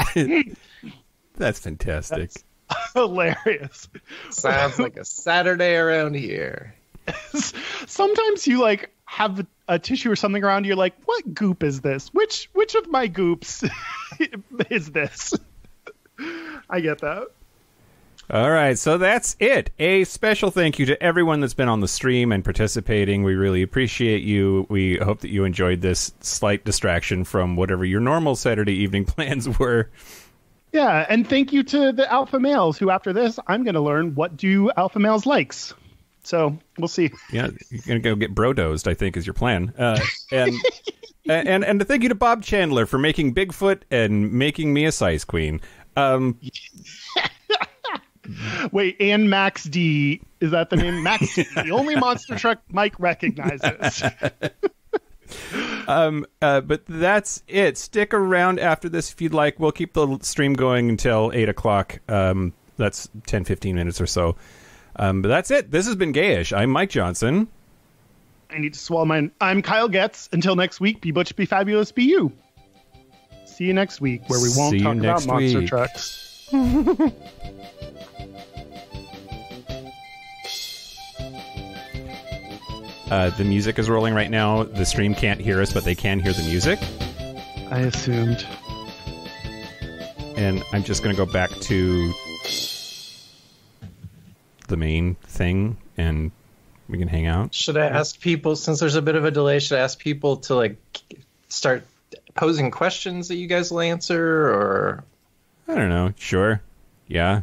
That's fantastic. That's hilarious. Sounds like a Saturday around here. Sometimes you like have a tissue or something around you, you're like, what goop is this? Which of my goops is this? I get that. All right, so that's it. A special thank you to everyone that's been on the stream and participating. We really appreciate you. We hope that you enjoyed this slight distraction from whatever your normal Saturday evening plans were. Yeah, and thank you to the alpha males who, after this, I'm going to learn what do alpha males likes. So we'll see. Yeah, you're going to go get bro-dozed, I think, is your plan. And thank you to Bob Chandler for making Bigfoot and making me a size queen. Wait, and Max D, is that the name? Max D, the only monster truck Mike recognizes. But that's it. Stick around after this if you'd like. We'll keep the stream going until 8 o'clock. That's 10, 15 minutes or so. But that's it. This has been Gayish. I'm Mike Johnson. I need to swallow mine. I'm Kyle Getz. Until next week, be butch, be fabulous, be you. See you next week, where we won't talk about monster trucks. The music is rolling right now. The stream can't hear us, but they can hear the music. I assumed. And I'm just going to go back to the main thing, and we can hang out. Should I ask people, since there's a bit of a delay, should I ask people to like start posing questions that you guys will answer, or? I don't know. Sure. Yeah.